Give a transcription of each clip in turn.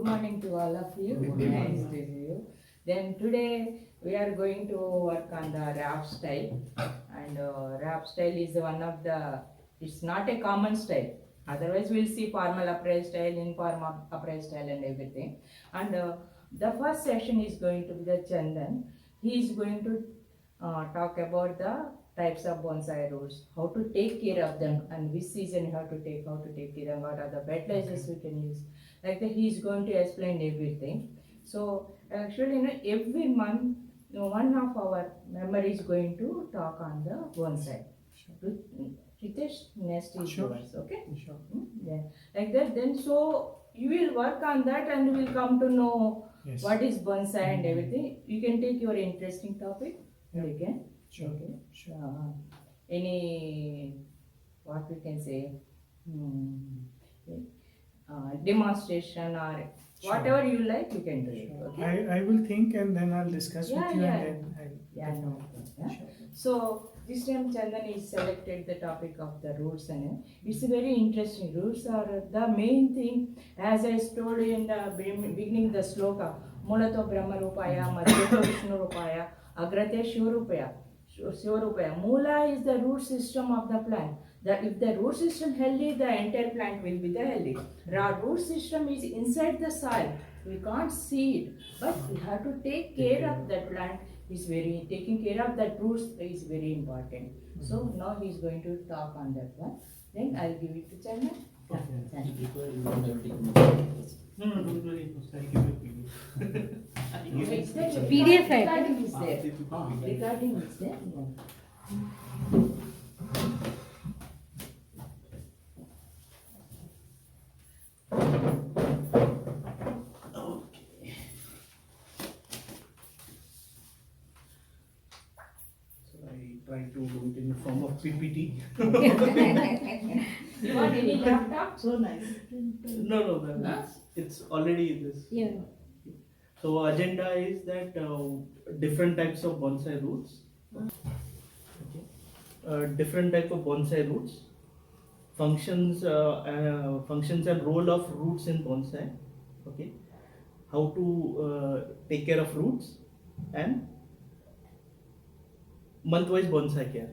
morning to all of you. Nice to see you. Then today we are going to work on the wrap style, and wrap style is one of the. It's not a common style. Otherwise, we'll see formal apparel style, informal apparel style, and everything. And the first session is going to be the Chandan. He is going to talk about the types of bonsai roots, how to take care of them, and which season you have to take, how to take care, and what are the fertilizers we can use. Like that, he is going to explain everything. So actually, every month, one of our member is going to talk on the bonsai. Ritesh, next is yours, okay? Sure. Yeah, like that. Then so you will work on that, and will come to know Yes. what is bonsai and everything. You can take your interesting topic. Yeah. Again. Sure. Okay. Sure. Any, what we can say, demonstration or Sure. whatever you like, you can do it. Sure. Okay. I will think and then I'll discuss Yeah, with you yeah. and then Yeah, no. Yeah. Sure. So this time Chandan is selected the topic of the roots, and it's very interesting. Roots are the main thing, as I told you in the beginning the sloka. Mulato Brahma Rupaya, Madhyato Vishnu Rupaya, Agrate Shivurupaya. Shivurupaya. Mula is the root system of the plant. If the root system healthy, the entire plant will be the healthy. Our root system is inside the soil. We can't see it, but we have to take care of that plant. Is very taking care of that roots is very important. So now he is going to talk on that one. Then I'll give it to Chandan. Okay. Thank you. No, don't worry. I'll give you a PDF. It's there. PDF है. Recording is there. Recording is there. Yeah. So I try to do it in the form of PPT. You want any laptop? So nice. No, it's already this. Yeah. So agenda is that different types of bonsai roots. Okay. Different type of bonsai roots. Functions and role of roots in bonsai. Okay. How to take care of roots and month-wise bonsai care.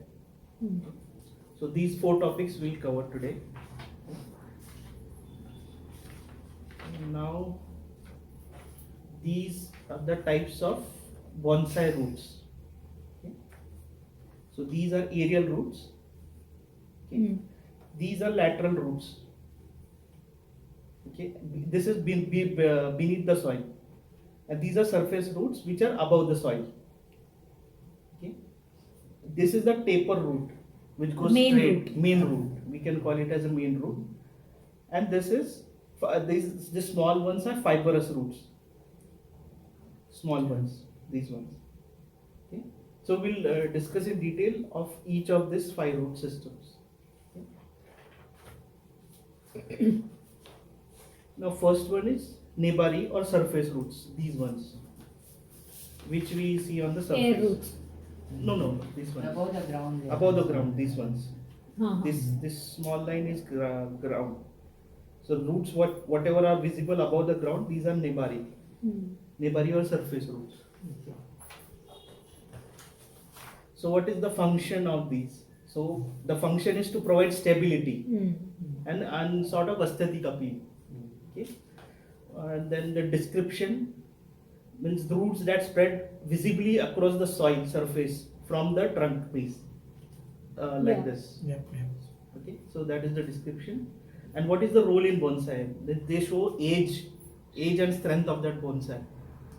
So these 4 topics we'll cover today. Now these are the types of bonsai roots. Okay. So these are aerial roots. Okay. These are lateral roots. Okay. This is beneath the soil, and these are surface roots which are above the soil. Okay. This is the taper root, which goes Main straight. root. Main root. We can call it as a main root. And this is the small ones are fibrous roots. Small ones, these ones. Okay. So we'll discuss in detail of each of these 5 root systems. Okay. Now first one is nebari or surface roots. These ones, which we see on the surface. Air roots. No, these ones. Above the ground. there. Above the ground, these ones. हाँ, हाँ. This small line is ground. So roots whatever are visible above the ground, these are nebari. Nebari or surface roots. So what is the function of these? So the function is to provide stability and sort of aesthetic appeal. Okay. And then the description means the roots that spread visibly across the soil surface from the trunk base, like Yeah. this. Yeah. Okay, so that is the description. And what is the role in bonsai? They show age and strength of that bonsai.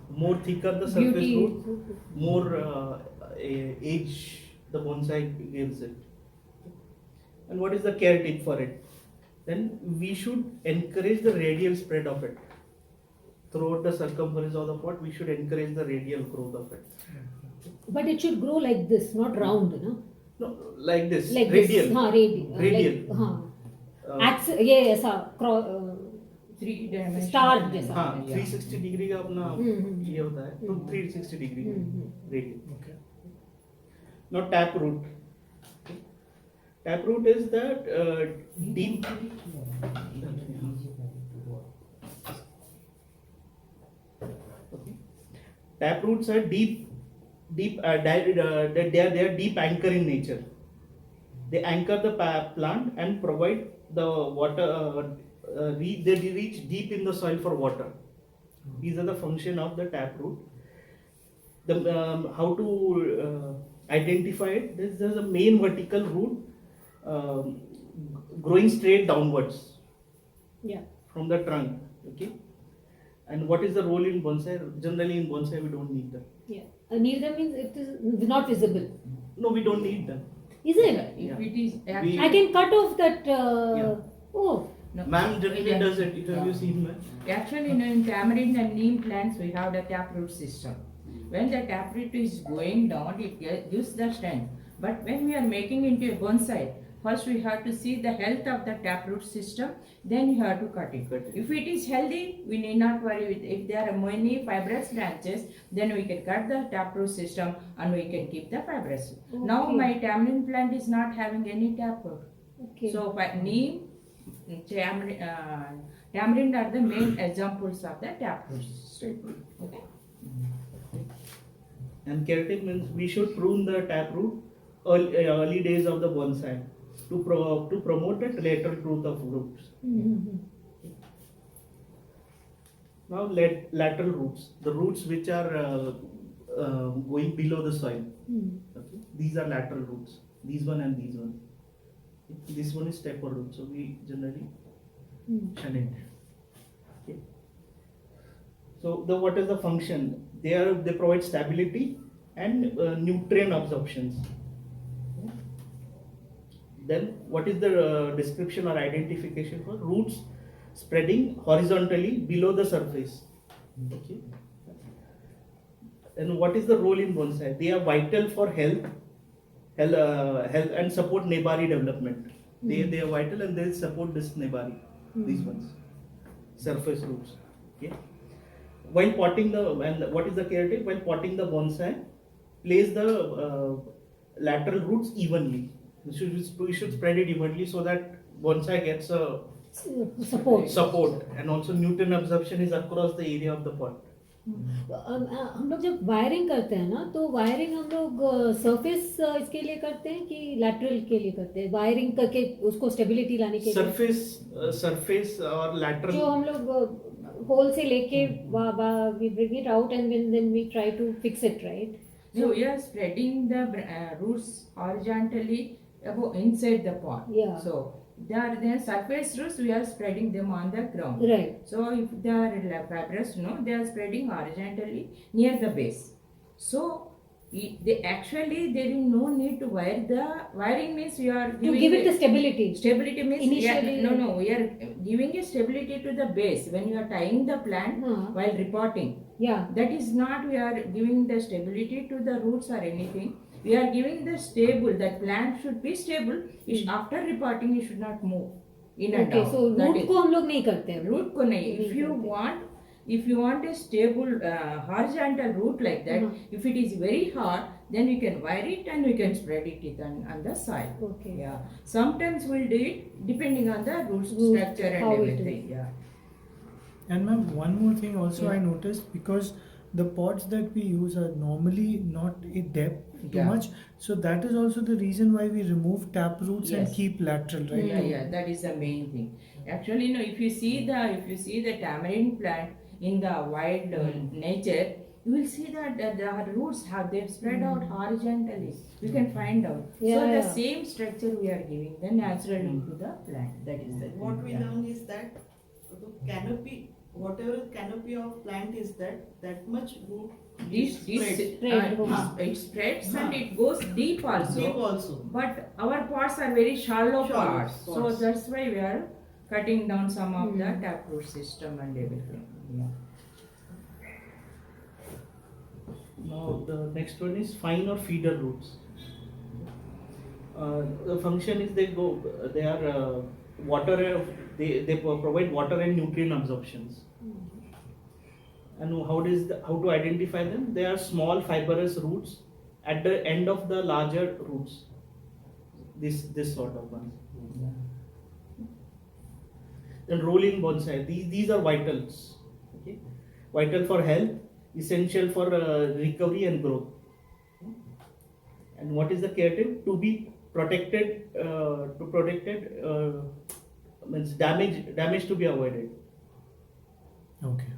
More thicker the surface Beauty. root, more age the bonsai gives it. And what is the care tip for it? Then we should encourage the radial spread of it. Throughout the circumference of the pot, we should encourage the radial growth of it. But it should grow like this, not round, no? No, like this, Like radial. this. हाँ, radial. Radial. Like, हाँ. Uh, Axis, ये ऐसा 3-dimensional. Star जैसा. हाँ, 360 degree का अपना ये होता है, तो हम्म. 360 degree radial. Okay. Now tap root. Tap root is that deep. Tap roots are they are deep anchor in nature. They anchor the plant and provide the water. They reach deep in the soil for water. These are the function of the tap root. How to identify it? There's a main vertical root um, growing straight downwards Yeah. from the trunk. Okay. And what is the role in bonsai? Generally, in bonsai, we don't need them. Yeah. Near them means it is not visible. No, we don't need them. Is it? If Yeah. it is We- I can cut off that. Yeah. Oh. no, Ma'am generally yeah. does it. Have you seen, ma'am? Actually, in tamarind and neem plants, we have the taproot system. When the taproot is going down, it gives the strength. But when we are making into a bonsai, first we have to see the health of the taproot system, then you have to cut it. Cut it. If it is healthy, we need not worry with. If there are many fibrous branches, then we can cut the taproot system and we can keep the fibrous. Now Okay. my tamarind plant is not having any taproot. Okay. So neem, tamarind are the main examples of the taproot system. Okay. And keratin means we should prune the taproot early days of the bonsai to promote the lateral growth of roots. Mhm. Now lateral roots, the roots which are going below the soil. Mhm. Okay. These are lateral roots. These one and these one. This one is taper root, so we generally Mhm. shun it. Okay. So what is the function? They provide stability and nutrient absorptions. Then what is the description or identification for roots spreading horizontally below the surface? Okay. And what is the role in bonsai? They are vital for health and support nebari development. They are vital and they support this nebari. These ones, surface roots. Okay. While potting what is the keratin? While potting the bonsai, place the lateral roots evenly. We should spread it evenly so that bonsai gets a support and also nutrient absorption is across the area of the pot. हम लोग जब wiring करते हैं ना तो wiring हम लोग surface इसके लिए करते हैं कि लैटरल के लिए करते हैं वायरिंग करके उसको स्टेबिलिटी लाने के लिए Surface or lateral. जो हम लोग होल से लेके we bring it out and then we try to fix it, right? So we are spreading the roots horizontally above inside the pot. Yeah. So the surface roots we are spreading them on the ground. Right. So if they are fibrous, no, they are spreading horizontally near the base. So there is no need to wire. The wiring means you are To give it the stability. stability means Initially- we are giving a stability to the base when you are tying the plant Huh. while repotting. Yeah. That is not we are giving the stability to the roots or anything. We are giving the stable. That plant should be stable. After repotting, you should not move in and Okay, out. so That root is- को हम लोग नहीं करते हैं. root को नहीं. If you want a stable horizontal root like that, if it is very hard, then you can wire it and you can spread it on the soil. Okay. Yeah. Sometimes we'll do it depending on the root Root, structure and how it everything. is. Yeah. And ma'am, one more thing also I Yeah. noticed, because the pots that we use are normally not in depth too Yeah. much, so that is also the reason why we remove tap roots and Yes. keep lateral, right? Yeah, that is the main thing. Actually, if you see the tamarind plant in the wild nature, you will see that the roots they've spread out horizontally. You can find out. Yeah, So the yeah. same structure we are giving the naturally to the plant. That is the What we thing. Yeah. learn is that the canopy, whatever canopy of plant is that much root This spread. it spreads and it goes deep also. Deep also. But our pots are very shallow Shallow pots, so pots. that's why we are cutting down some of the taproot system and everything. Yeah. Now the next one is fine or feeder roots. The function is they are water. They provide water and nutrient absorptions. And how to identify them? They are small fibrous roots at the end of the larger roots. This sort of ones. Then role in bonsai. These are vitals. Okay, vital for health essential for recovery and growth. And what is the care tip? To be protected, means damage to be avoided. Okay.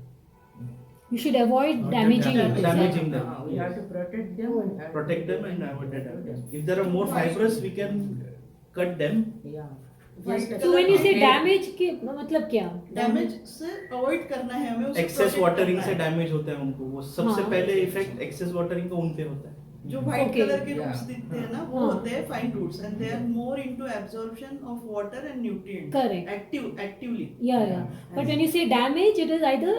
You should avoid Not damaging it. damaging them. We have to protect them. and have to Protect them and avoid the damage. If there are more fibrous, we can cut them. Yeah. White Just So when you say Okay. damage के मतलब क्या? Damage से avoid करना है हमें उसे access protect watering करना से है। डैमेज होता है उनको, वो सबसे हाँ। पहले इफेक्ट एक्सेस वाटरिंग का उन पे होता है. जो व्हाइट Okay. कलर के Yeah. रूट्स दिखते हैं ना वो हाँ. होते हैं fine roots and they are more into absorption of water and nutrients Correct. Actively Yeah. But when you say damage, it is either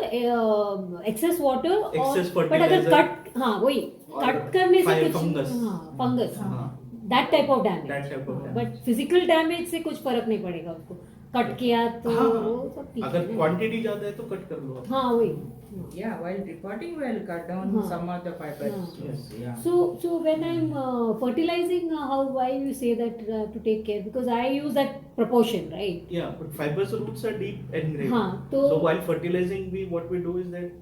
excess water or Excess but अगर fertilizer cut हाँ वही or कट करने से कुछ fungus. हाँ fungus हाँ. that type of damage. That type of damage. But physical damage से कुछ फर्क नहीं पड़ेगा उसको कट किया तो हाँ, वो सब ठीक अगर है क्वांटिटी ज्यादा है तो कट कर लो आप. हाँ वही Yeah, while recording, we'll cut down Huh. some of the fibers. Huh. Yes, yeah. so when I'm fertilizing why you say that to take care because I use that proportion right Yeah, but fibrous roots are deep engraved. हाँ तो So while fertilizing, what we do is that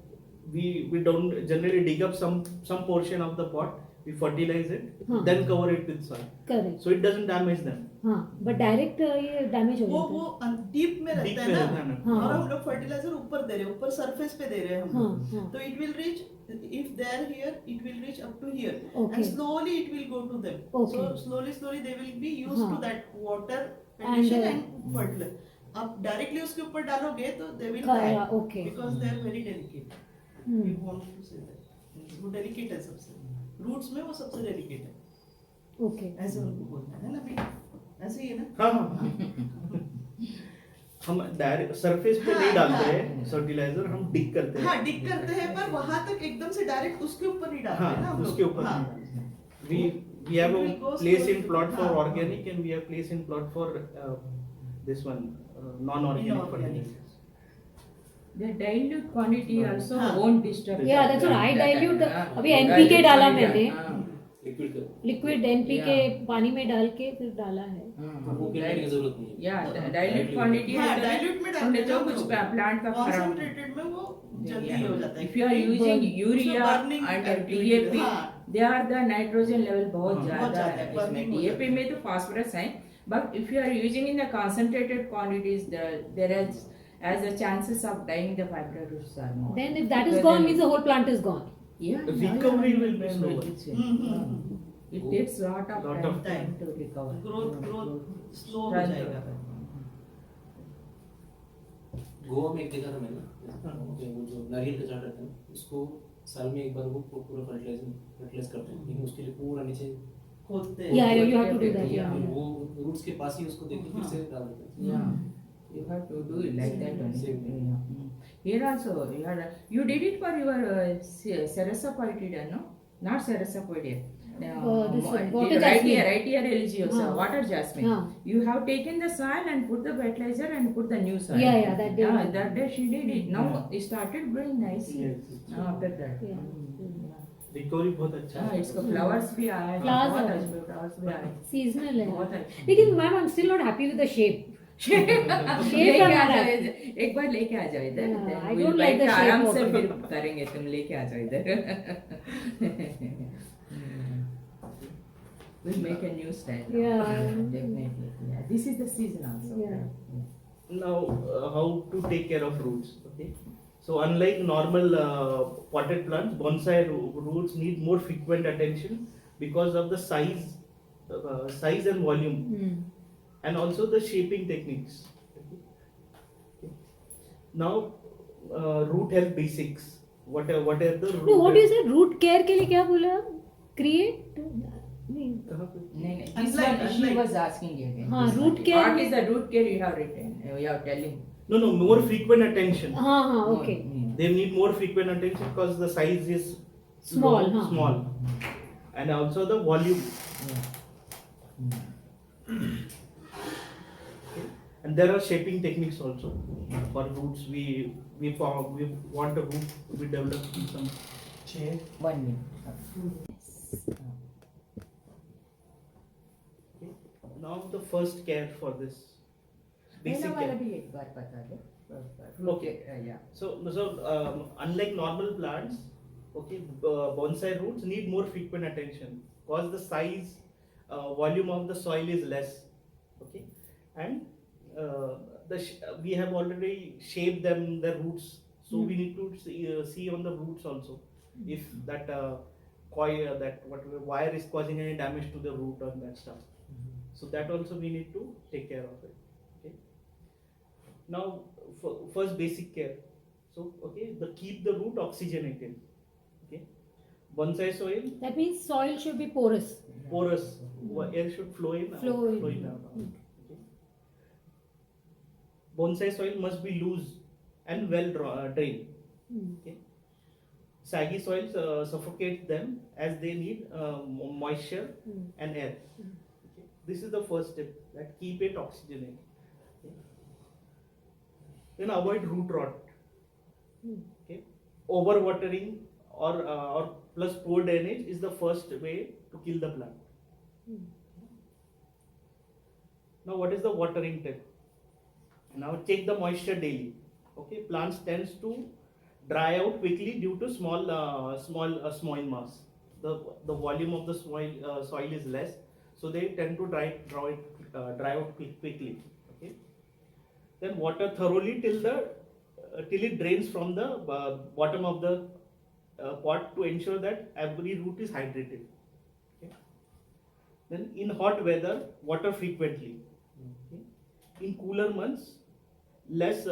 we don't generally dig up some portion of the pot. We fertilize it, हाँ. then cover it with soil, correct so it doesn't damage them. हाँ but direct ये damage हो वो जाता है deep में Deep रहता में है रहता है ना ना. हाँ. और हम लोग फर्टिलाइजर ऊपर दे रहे हैं ऊपर सरफेस पे दे रहे हैं हम हाँ लोग हाँ तो it will reach if they are here it will reach up to here Okay. And slowly it will go to them Okay. So slowly they will be used हाँ. To that water And, condition and fertiliser आप directly उसके ऊपर डालोगे तो they will die okay because they are very delicate Hmm. We want to say that वो delicate है सबसे roots में वो सबसे डेलिकेट है okay ऐसे उनको बोलना है ना भी ऐसे ही है ना हाँ हाँ. हम डायरेक्ट सरफेस पे नहीं डालते हैं फर्टिलाइजर, हम डिग करते हैं. हाँ डिग करते हैं पर वहां तक एकदम से डायरेक्ट उसके ऊपर नहीं डालते हैं ना हाँ, हम लोग। उसके ऊपर. हाँ. We have a It will go place slowly. in plot for हाँ. organic and we have place in plot for this one non-organic Inorganic. fertilizer. The dilute quantity also हाँ. won't disturb. Yeah, that's what I dilute the- हाँ. अभी NPK डाला Dilute मैंने। हाँ. Liquid का liquid NPK पानी में डाल के फिर डाला है हाँ. वो पीने की जरूरत नहीं है. Yeah, the dilute quantity हाँ है तो डाइल्यूट में हमने डालते जो हैं कुछ प्लांट का खराब कॉन्सेंट्रेटेड में वो जल्दी हो जाता है If you are using urea burning and activity, DAP, हाँ. they are the nitrogen level बहुत हाँ. ज़्यादा ज़्यादा है है, इसमें. burning हो DAP जाता में तो phosphorus है, but if you are using in the concentrated quantities, there is as the chances of dying the fibrous roots are more. Then if that is Because gone then- means the whole plant is gone Yeah, The recovery will be yeah, slower. it's- hmm. It takes lot of Lot time, of time. to recover. Growth slow हो Strength जाएगा recover. Goa में एक देखा था मैंने, वो जो नारियल का झाड़ रहता है ना, उसको साल में एक बार वो पूरा फर्टिलाइज करते हैं, लेकिन उसके लिए पूरा नीचे खोदते या हैं you have to do that या Yeah. वो रूट्स के पास ही उसको देके फिर से डाल देते हैं. Yeah, you have to do it like that only. Same. Yeah. Here also, you did it for your Sarasapatida, no? Not Sarasapatida. this one, water jasmine. right here, religiosa, हाँ. water jasmine. हाँ. You have taken the soil and put the fertilizer and put the new soil. Yeah, that day. Yeah, that day she did it. Now it started growing nicely. Yes. After that. Yeah. Recovery बहुत अच्छा हाँ, है. इसको flowers भी आए. Flowers बहुत आए. अच्छे flowers भी आए. सीजनल बहुत है अच्छे. लेकिन ma'am I am still not happy with the shape लेके आ हमारा- जाओ इधर, एक बार लेके आ जाओ इधर. Yeah, then I we'll don't like बैठ the के shape आराम of से it. फिर करेंगे. तुम लेके आ जाओ इधर. We'll make a new style. Yeah. Definitely. Yeah. This is the season also. Yeah. Now how to take care of roots? Okay. So unlike normal potted plants, bonsai roots need more frequent attention because of the size and volume, and also the shaping techniques. Okay. Now root health basics. What are the root? Know what you से root care के लिए क्या बोला आप create नहीं कहाँ पे? नहीं, this Unlike- one she unlike- was asking you again. हाँ, This root one. care What में- is the root care you have written? You are telling. No, more frequent attention. हाँ हाँ okay They need more frequent attention because the size is Small, low, huh. small, and also the volume. And there are shaping techniques also for roots. We want a root to be developed in some shape. 1 minute. Now the first care for this basic पहला वाला care. भी एक बार बता दो. Okay. Yeah. So unlike normal plants, okay, bonsai roots need more frequent attention because the size, volume of the soil is less, okay, and we have already shaped them the roots, so we need to see on the roots also if that coil that what wire is causing any damage to the root or that stuff. So that also we need to take care of it. Okay. Now, first basic care. So okay, keep the root oxygenated. Okay. Bonsai soil That means soil should be porous. porous, air should flow in, Flow in. flow in out. Okay. Bonsai soil must be loose and well drained. Okay. Saggy soils suffocate them as they need moisture and air. Okay. This is the first step, that keep it oxygenated. Okay. Then avoid root rot. Okay. Overwatering or plus poor drainage is the first way to kill the plant. Now, what is the watering tip? Now, check the moisture daily. Okay, plants tends to dry out quickly due to small mass. The volume of the soil is less, so they tend to dry out quickly. Okay. Then water thoroughly till it drains from the bottom of the pot to ensure that every root is hydrated. Okay. Then in hot weather, water frequently. Okay. In cooler months, less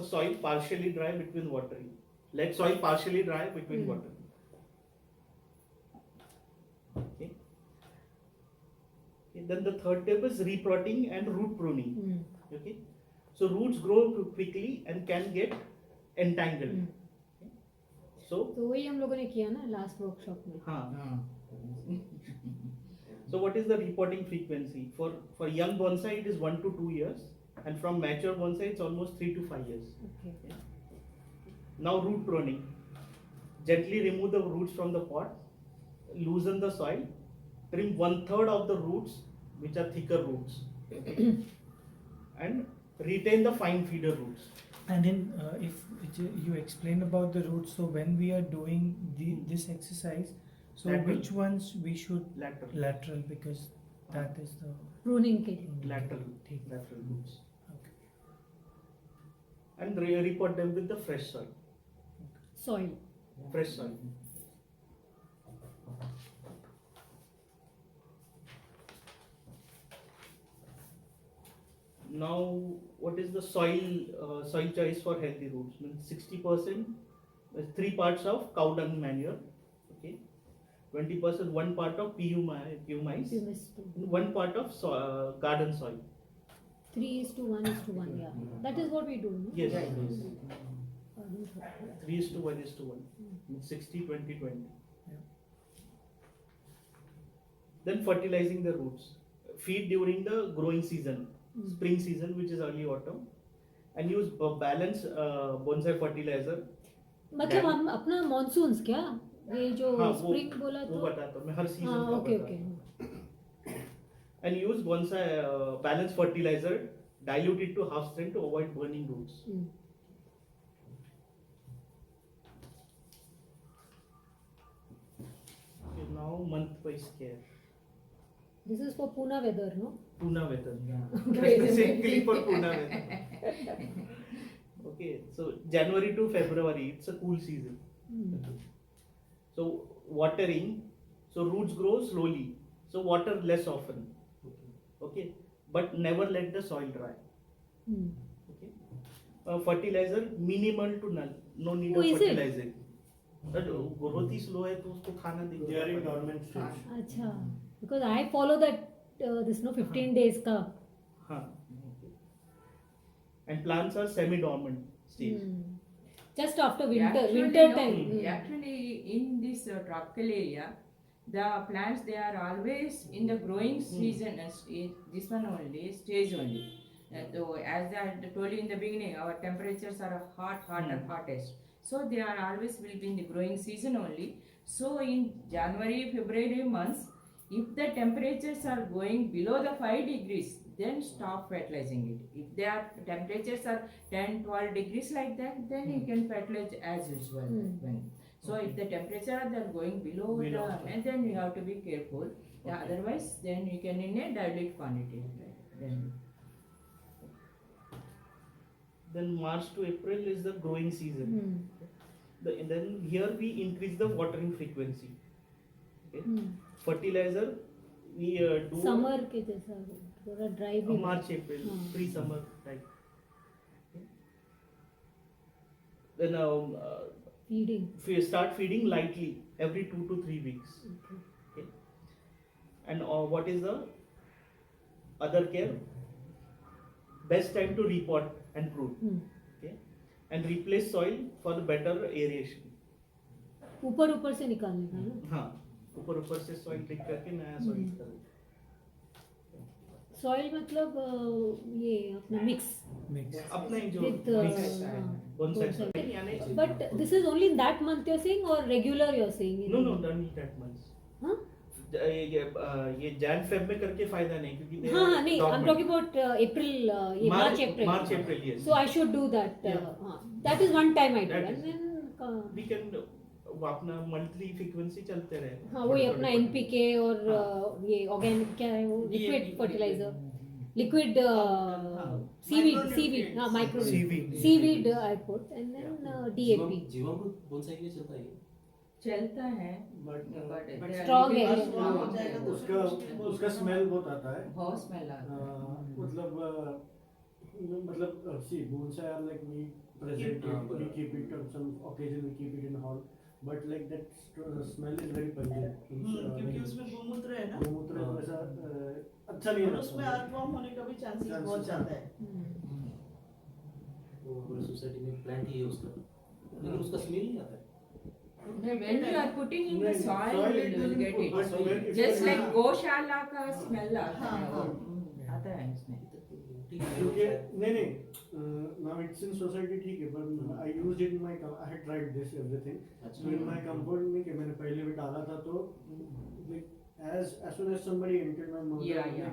soil partially dry between watering. Let soil partially dry between watering. Okay. Okay. Then the third step is repotting and root pruning. Okay. So roots grow quickly and can get entangled. Okay. So तो वही हम लोगों ने किया ना last workshop में. हाँ. So what is the repotting frequency? For young bonsai it is 1 to 2 years, and from mature bonsai it's almost 3 to 5 years. Okay. Now root pruning. Gently remove the roots from the pot, loosen the soil, trim 1/3 of the roots which are thicker roots, and retain the fine feeder roots. And then if you explain about the roots, so when we are doing this exercise, so Lateral. which ones we should Lateral. because that is the Pruning के लिए. Lateral ठीक. roots. Okay. And repot them with the fresh soil. Soil. Fresh soil. Now, what is the soil choice for healthy roots? Means 60%, 3 parts of cow dung manure, okay, 20% 1 part of pumice, Pumice. 1 part of garden soil. 3:1:1. Yeah. That is what we do. No? Yes, Right. yes. Garden soil. 3:1:1. Means 60-20-20. Then fertilizing the roots. Feed during the growing season, spring season, which is early autumn, and use balanced bonsai fertilizer. मतलब हम अपना monsoons क्या ये जो हाँ, spring बोला वो तो बताता हूँ मैं, हर सीजन हाँ का ओके बताता ओके हूँ. And use bonsai balanced fertilizer, dilute it to half strength to avoid burning roots. Okay, now month-wise care. This is for Pune weather, no? Pune weather. Great. Specifically for Pune weather. Okay, so January to February, it's a cool season. So watering, so roots grow slowly. So water less often. Okay, but never let the soil dry. Okay, fertilizer minimal to none. No need Oh, of is it? fertilizing. Growth he slow है तो उसको खाना They देंगे. are in dormant stage. अच्छा because I follow that this no 15 days का. हाँ. And plants are semi-dormant stage. Just after winter Actually, winter no, time. Actually, in this tropical area, the plants they are always in the growing season. This one only stage only. So as I told you in the beginning, our temperatures are hot and hottest. So they are always will be in the growing season only. So in January, February months, if the temperatures are going below the 5 degrees, then stop fertilizing it. If their temperatures are 10-12 degrees like that, then you can fertilize as usual. So if the temperature they are going below Below. and then you have to be careful. Yeah, otherwise then you can in a dilute quantity. Then March to April is the growing season. Then here we increase the watering frequency. Okay. Fertilizer we do summer के जैसा थोड़ा dry भी March April हाँ. pre-summer type. Okay. Then feeding we start feeding lightly every 2 to 3 weeks. Okay. And what is the other care? Best time to repot and prune. Okay. And replace soil for the better aeration. ऊपर ऊपर से निकालने का है ना. हाँ ऊपर से सॉइल पिक करके नया सॉइल निकाल. सॉइल मतलब ये अपना मिक्स Mix. अपना ही जो विद bonsai यानी but this is only in that month you are saying और regular you are saying. No done that months. हाँ ये जैन फेब में करके फायदा नहीं क्योंकि they हाँ are हाँ नहीं I am dormant. Talking about April ये March April. yes. So I should do that. Yeah. That is one time I do. That And is- then we can अपना मंथली फ्रीक्वेंसी चलते रहे. हाँ वही अपना एनपीके और ये ऑर्गेनिक क्या है वो लिक्विड फर्टिलाइजर लिक्विड सीवीड हाँ micro Seaweed. Seaweed I put and then DAP. जीवामृत बोनसाई के लिए चलता है ये? चलता है But Strong है. strong हो जाएगा तो उसका उसका स्मेल बहुत आता है. बहुत स्मेल आता है. मतलब see bonsai are like we present हाँ, it, we keep it on some occasion, we keep it in hall, but like that smell is very pungent. क्योंकि उसमें गोमूत्र है ना, गोमूत्र वैसा अच्छा नहीं और है. उसमें अर्थवॉर्म होने का भी चांसेस बहुत ज्यादा है. वो हमारे सोसाइटी में प्लांट ही है उसका, लेकिन उसका स्मेल नहीं आता है. When you are putting in the soil, Soil you it will doesn't get put, but when it. it Just is- like गौशाला का smell आता है. हाँ, वो आता है इसमें. ठीक है. क्योंकि नहीं now it's in society ठीक है, but I used it in my I had tried this everything. अच्छा. So in my compound में कि मैंने पहले भी डाला था तो like as soon as somebody entered my mouth, Yeah.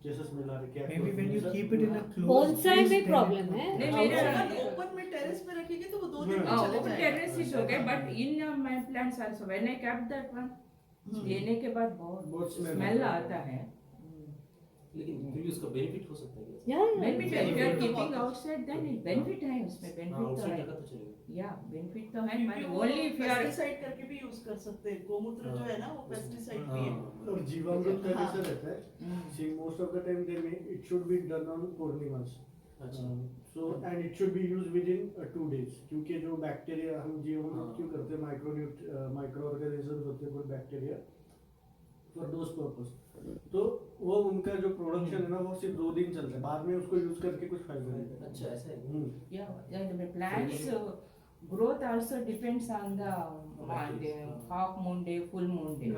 जैसा smell आ रहा है क्या. Maybe when you keep it in a closed bonsai place, में then प्रॉब्लम है. नहीं, Outside- मेरा- ओपन में टेरेस पे रखेंगे तो वो 2 दिन में हाँ, चले Open जाएगा. terrace is okay, but in my plants also, when I kept that one, लेने के बाद बहुत बहुत smell smell आता आता है. लेकिन फिर भी उसका बेनिफिट हो सकता है क्या? Yeah, Benefit है. Yeah. If you are keeping outside, then it benefit है उसमें. हाँ, Benefit तो outside है. रखा तो चलेगा. Yeah, benefit तो है. क्योंकि Man, वो only if you are pesticide करके भी यूज कर सकते हैं. गोमूत्र जो है ना वो पेस्टिसाइड भी है. हाँ. और जीवामृत का हाँ. कैसा रहता है. See most of the time they may it should be done on Purnimas. अच्छा. So and it should be used within 2 days. क्योंकि जो बैक्टीरिया हम जीवामृत हाँ. क्यों करते हैं माइक्रो ऑर्गेनिजम्स होते हैं good bacteria for those purpose. तो वो उनका जो प्रोडक्शन है ना वो सिर्फ 2 दिन चलता है, बाद में उसको यूज करके कुछ फायदा नहीं. अच्छा ऐसा है. yeah, the plants growth also depends on the moon day, half moon day, full moon day.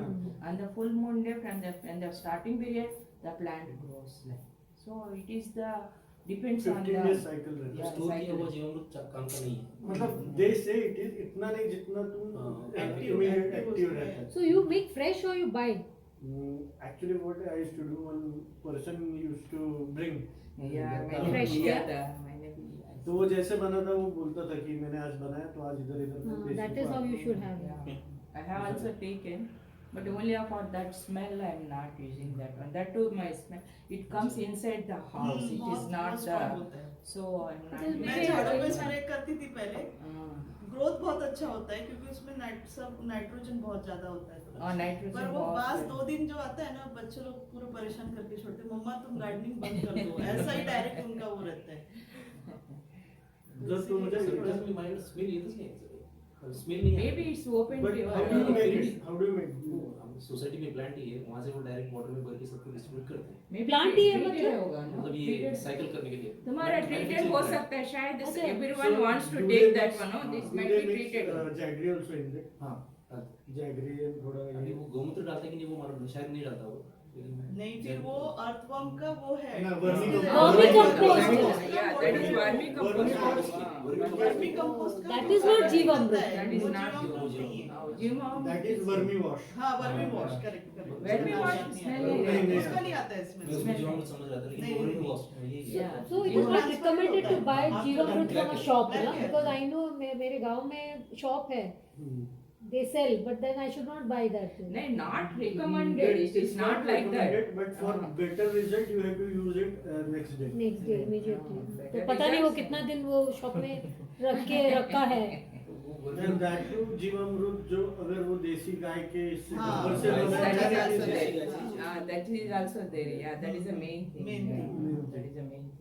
And the full moon day from the starting period, the plant grows like. So it is the depends on 15 the days cycle रहता है. Yeah. Store किया cycle. हुआ जीवामृत काम का नहीं है. मतलब दे से इट इज इतना नहीं जितना तुम हाँ. Active एक्टिव उसमें रहता है. So you make fresh or you buy? Actually what I used to do, one person used to bring. yeah, मैंने Fresh भी लिया क्या? था, मैंने भी लिया. तो वो जैसे बना था वो बोलता था कि मैंने आज बनाया तो आज इधर इधर That is how you should have it. Yeah. I have also taken, but only for that smell I am not using that one. That too my smell. It comes inside the house. It is बहुत not strong the. होता है. So I am not. It is मैं very झाड़ों पे good. Spray करती थी पहले. Growth बहुत अच्छा होता है क्योंकि उसमें नाइट्रोजन बहुत ज्यादा होता है. और नाइट्रोजन पर वो बास 2 दिन जो आता है ना बच्चे लोग पूरा परेशान करके छोड़ते हैं. मम्मा तुम गार्डनिंग बंद कर दो. ऐसा ही डायरेक्ट उनका वो रहता है. जब तो मुझे सरप्राइजिंगली माइंड स्मेल ये तो नहीं है. स्मेल नहीं है. Maybe it's open but to how do you make it, how do you make. हम सोसाइटी में प्लांट ही है, वहाँ से वो डायरेक्ट वाटर में भर के सबको डिस्ट्रीब्यूट करते हैं. Maybe Plant ही है treated मतलब? होगा ना. मतलब ये Treated. साइकिल करने के लिए. तुम्हारा treated हो सकता है शायद. अच्छा. Everyone wants to take that one. No, this might be treated. Jaggery also in it. हाँ. जैगरी थोड़ा अभी वो गोमूत्र डालता है कि नहीं वो मालूम नहीं, शायद नहीं डालता वो. नहीं फिर वो अर्थवर्म का वो है ना, vermi compost. Yeah, that is vermicompost. Vermi compost का That is not Jeevamrut. That is वो not जीवामृत नहीं है। Jimom. That is vermi wash. हाँ vermi wash correct correct Vermi wash smell नहीं नहीं, नहीं, उसका नहीं आता है मैं इसमें उसको जीवामृत समझ रहा था लेकिन नहीं, वर्मी नहीं। वॉश ये Yeah. So it is not recommended to buy Jeevamrut from a shop, Black ना? है। Because I know मेरे गांव में shop है. They sell, but then I should not buy that. No, not recommended. It is not like that. recommended, but for better result you have to use it next day. Next day immediately. better तो पता नहीं वो results. कितना दिन वो shop में रख के रखा है. And that too जीवामृत जो अगर वो देसी गाय के इससे हाँ, गोबर से that बना That is है, also Yes, there. yes. That is also there. Yeah, that is the main thing. Main thing. Yeah, that is the main thing.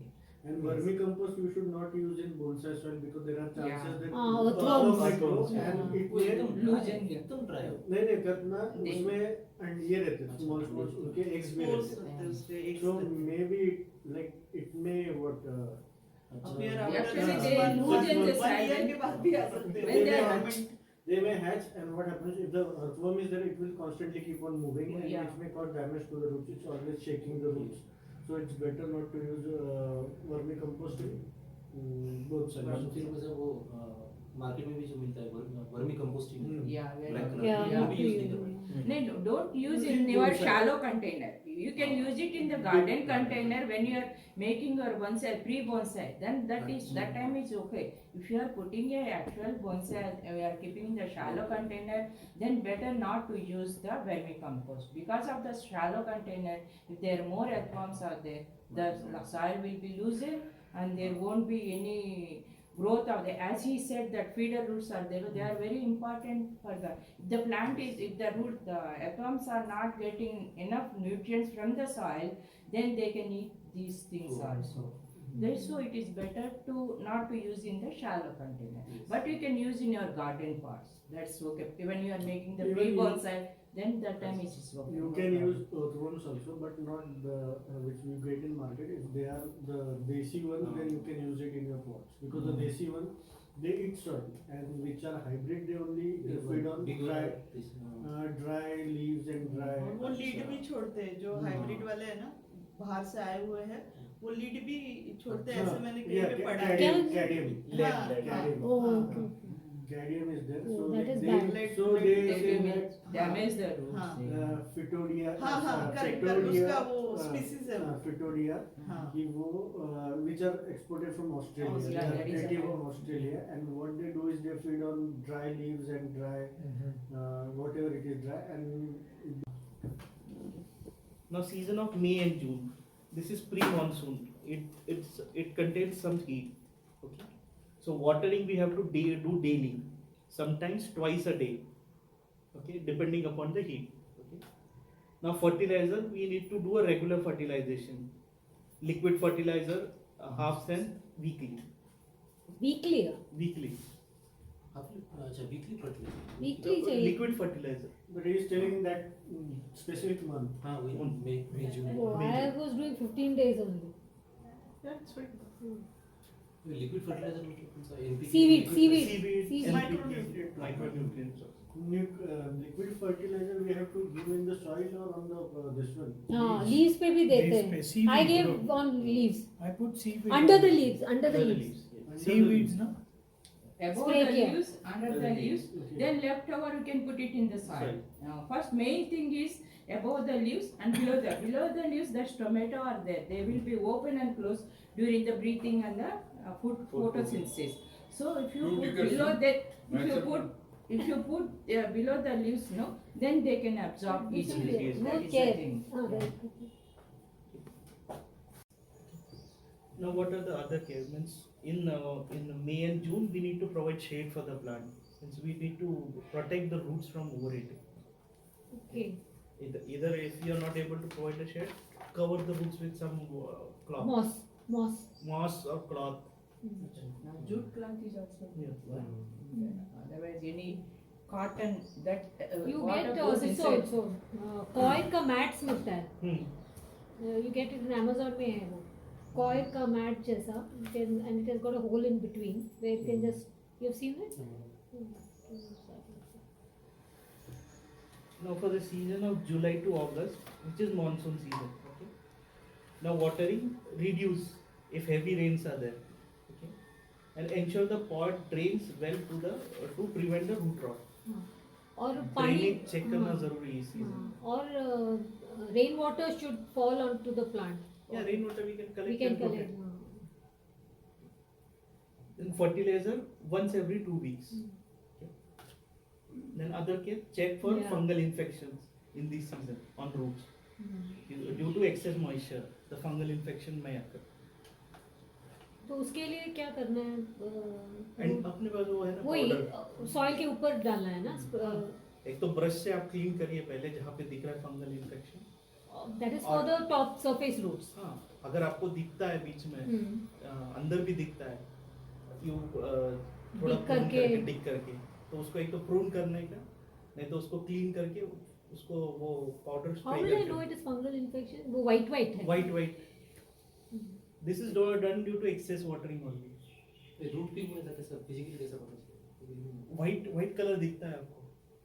and vermi compost you should not use in bonsai soil because there are chances Yeah. that हाँ, earthworm might grow Yeah. and it वो may एकदम Loose and- एकदम dry हो नहीं नहीं करना नहीं। उसमें and ये रहते हैं small small उनके eggs भी स्पोर्स रहते होते हैं उसके हैं eggs so रहते हैं। maybe like it may what Appear अच्छा after Actually, 6 they months, lose in the 1 year silence. के बाद भी आ सकते When they हैं are- they may hatch and what happens if the earthworm is there it will constantly keep on moving and Yeah. it may cause damage to the roots it's always shaking the roots so it's better not to use vermi compost in both पर sides फिर वैसे वो market में भी जो मिलता है vermi composting Yeah, very black good. Colour Yeah, वो not भी to यूज नहीं use. करना No, don't use Use in in your bonsai. shallow container. You can use it in the garden container when you are making your bonsai, pre-bonsai. Then that time is okay. If you are putting a actual bonsai, you are keeping in the shallow container, then better not to use the vermicompost. Because of the shallow container, if there are more earthworms are there, the soil will be looser and there won't be any growth of the, as he said, that feeder roots are there, they are very important for the, if the plant is, if the root, the earthworms are not getting enough nutrients from the soil, then they can eat these things also. Therefore, it is better to not to use in the shallow container, but you can use in your garden pots. That's okay. When you are making the Even you- pre-bonsai, then that time it is okay. you can use earthworms also but not the which you get in market if they are the desi ones then you can use it in your pots because the desi one they eat soil and which are hybrid they only feed on dry leaves and dry और वो lead भी छोड़ते हैं जो hybrid वाले हैं ना बाहर से आए हुए हैं वो लीड भी छोड़ते हैं ऐसे मैंने कहीं पे पढ़ा है cadmium हाँ, cadmium Oh, okay. cadmium is there Oh, so that is they bad. so they They say will that damage the roots. हाँ। yeah. Phytodia हाँ हाँ करेक्ट उसका वो स्पीसीज है वो Phytodia हाँ कि वो which are exported from Australia. Australia, They are that is native a- from Australia, and what they do is they feed on dry leaves and dry whatever it is dry, and Now season of May and June. This is pre-monsoon. It contains some heat. Okay. So watering we have to do daily, sometimes twice a day. Okay, depending upon the heat. Okay. Now fertilizer we need to do a regular fertilization. Liquid fertilizer half cent weekly. Weekly. Weekly. अच्छा weekly fertiliser Weekly चाहिए. Liquid fertilizer. but he is telling that specific month. हाँ वही मई जून Oh, I was doing 15 days only. That's right. Liquid fertiliser मतलब कौन सा NPK Seaweed. Seaweed, Seaweed. micronutrient. Micronutrients. Liquid fertilizer we have to give in the soil or on the this one. हाँ, leaves पे भी देते Leaves पे, हैं. seaweed I gave grow. on leaves. I put seaweed. Under the leaves. Under the Under the leaves. leaves. Under the Seaweeds, leaves. no? Above Spray the kiya. leaves, under the leaves, Okay. then leftover you can put it in the soil. Soil. Now, first main thing is above the leaves and below the leaves that's tomato are there. They will be open and closed during the breathing and the food photosynthesis. So if you put below that, if you put below the leaves, no, then they can absorb easily. Yes, That More is the care. thing. हाँ, right. Now what are the other care? Means in May and June we need to provide shade for the plant. Means we need to protect the roots from overheating. Okay. Either if you are not able to provide the shade, cover the roots with some cloth, Moss. moss or cloth. Now jute cloth is also good. Yeah. Otherwise you need cotton that You water get goes this inside. also. Coir का mats मिलता है. Hmm. You get it in Amazon में है वो. Coir का mat जैसा. And it has got a hole in between where you can just. You have seen it? Now for the season of July to August, which is monsoon season. Okay. Now watering, reduce if heavy rains are there. Okay. And ensure the pot drains well to prevent the root rot. और पानी Drainage check करना हाँ, जरूरी है इस season. हाँ, और rain water should fall on to the plant Yeah, rainwater we can collect. We can and put collect it. Then fertilizer once every 2 weeks. Okay. Then other care, check for Yeah. fungal infections in this season on roots. Due to excess moisture, the fungal infection may occur. तो उसके लिए क्या करना है And अपने पास वो है ना वही powder. सॉइल के ऊपर डालना है ना एक तो ब्रश से आप क्लीन करिए पहले जहाँ पे दिख रहा है fungal infection. That is for the top surface roots हाँ, अगर आपको दिखता है बीच में अंदर भी दिखता है थोड़ा Dig prune करके। डिग करके तो उसको एक तो प्रून करने का नहीं तो उसको क्लीन करके उसको वो powder how spray will I know करके इट इज फंगल इन्फेक्शन वो वाइट वाइट है white this is done due to excess watering only. Root pink में कैसा फिजिकली कैसा पता चलेगा वाइट कलर दिखता है आपको.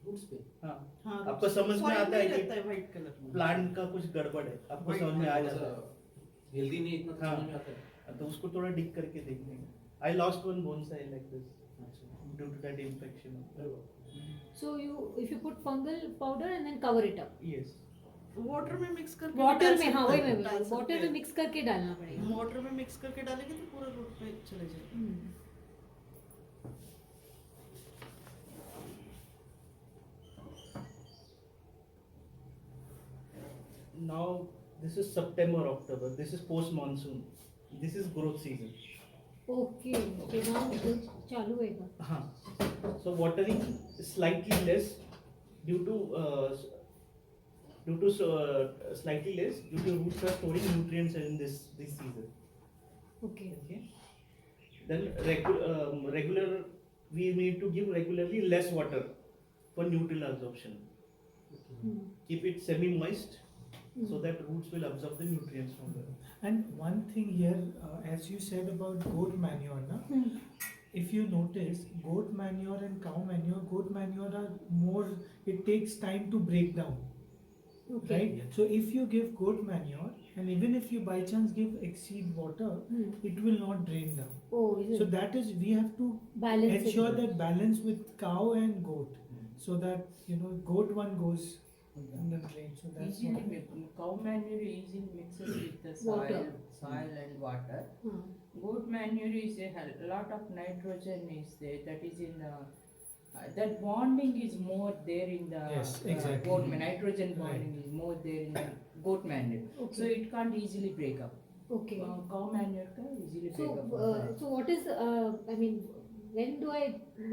रूट्स पे? हाँ, हाँ, आपको समझ में soil आता है ही कि रहता है व्हाइट कलर. प्लांट का कुछ गड़बड़ है आपको White समझ में आ जाता है. हेल्दी नहीं इतना हाँ. समझ में आता है. तो उसको थोड़ा डिग करके देखने का. I lost one bonsai like this अच्छा. due to that infection. So you if you put fungal powder and then cover it up Yes. Water में मिक्स करके वाटर डाल में हाँ सकते वही हैं, मैं डाल सकते वाटर में हैं। मिक्स करके डालना पड़ेगा वाटर में मिक्स करके डालेंगे तो पूरा रूट पे चले जाएगा. Now this is September, October. This is post monsoon. This is growth season. Okay okay now चालू होएगा हाँ. So watering slightly less due to slightly less due to roots are storing nutrients in this season. Okay Okay. Then regular we need to give regularly less water for nutrient absorption. Keep it semi moist so that roots will absorb the nutrients from there. And one thing here, as you said about goat manure, na? If you notice, goat manure and cow manure are more, it takes time to break down, okay right? So if you give goat manure, and even if you by chance give exceed water, it will not drain down. Oh is So that is, we have to balance ensure that balance with cow and goat, so that, you know, goat one goes in the drain, so that's Easily what. cow manure easily mixes with the Water. soil and water. हाँ Goat manure is a lot of nitrogen is there. That is in the that bonding is more there in the Yes, exactly. goat nitrogen bonding is more there in the goat manure. Okay. So it can't easily break up. Okay Cow manure can easily So, break up. so what is, I mean,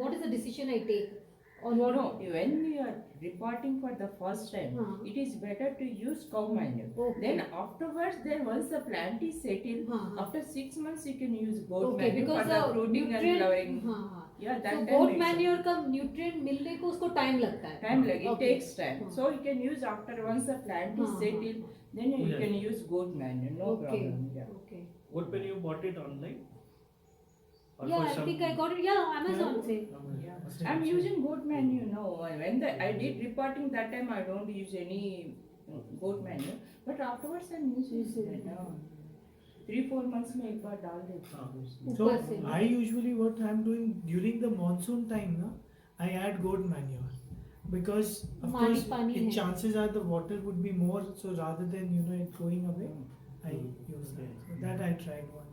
what is the decision I take? Or No, what? no. When you are reporting for the first time, it is better to use cow manure. Okay. Then afterwards, then once the plant is settled, हाँ, हाँ. after 6 months you can use goat Okay, manure because for the fruiting and nutrient, flowering. हाँ हाँ. Yeah, that So time goat makes manure का nutrient मिलने को उसको time लगता है. time like it Okay. takes time. हाँ. So you can use after once the plant is हाँ, settled, then you Yeah. can use goat manure, no Okay. problem. Yeah. Okay. What when you bought it online? Or Yeah, for I some- think I got it. Yeah, Amazon से. Yeah. I'm using goat manure now. When I did reporting that time, I don't use any goat manure. But afterwards, I'm using it now. 3-4 months में एक बार डाल देती हूँ. So ऊपर से. I usually what I'm doing during the monsoon time, na, I add goat manure because of पानी course पानी it है. chances are the water would be more. So rather than it going away, I use that. So that I tried once.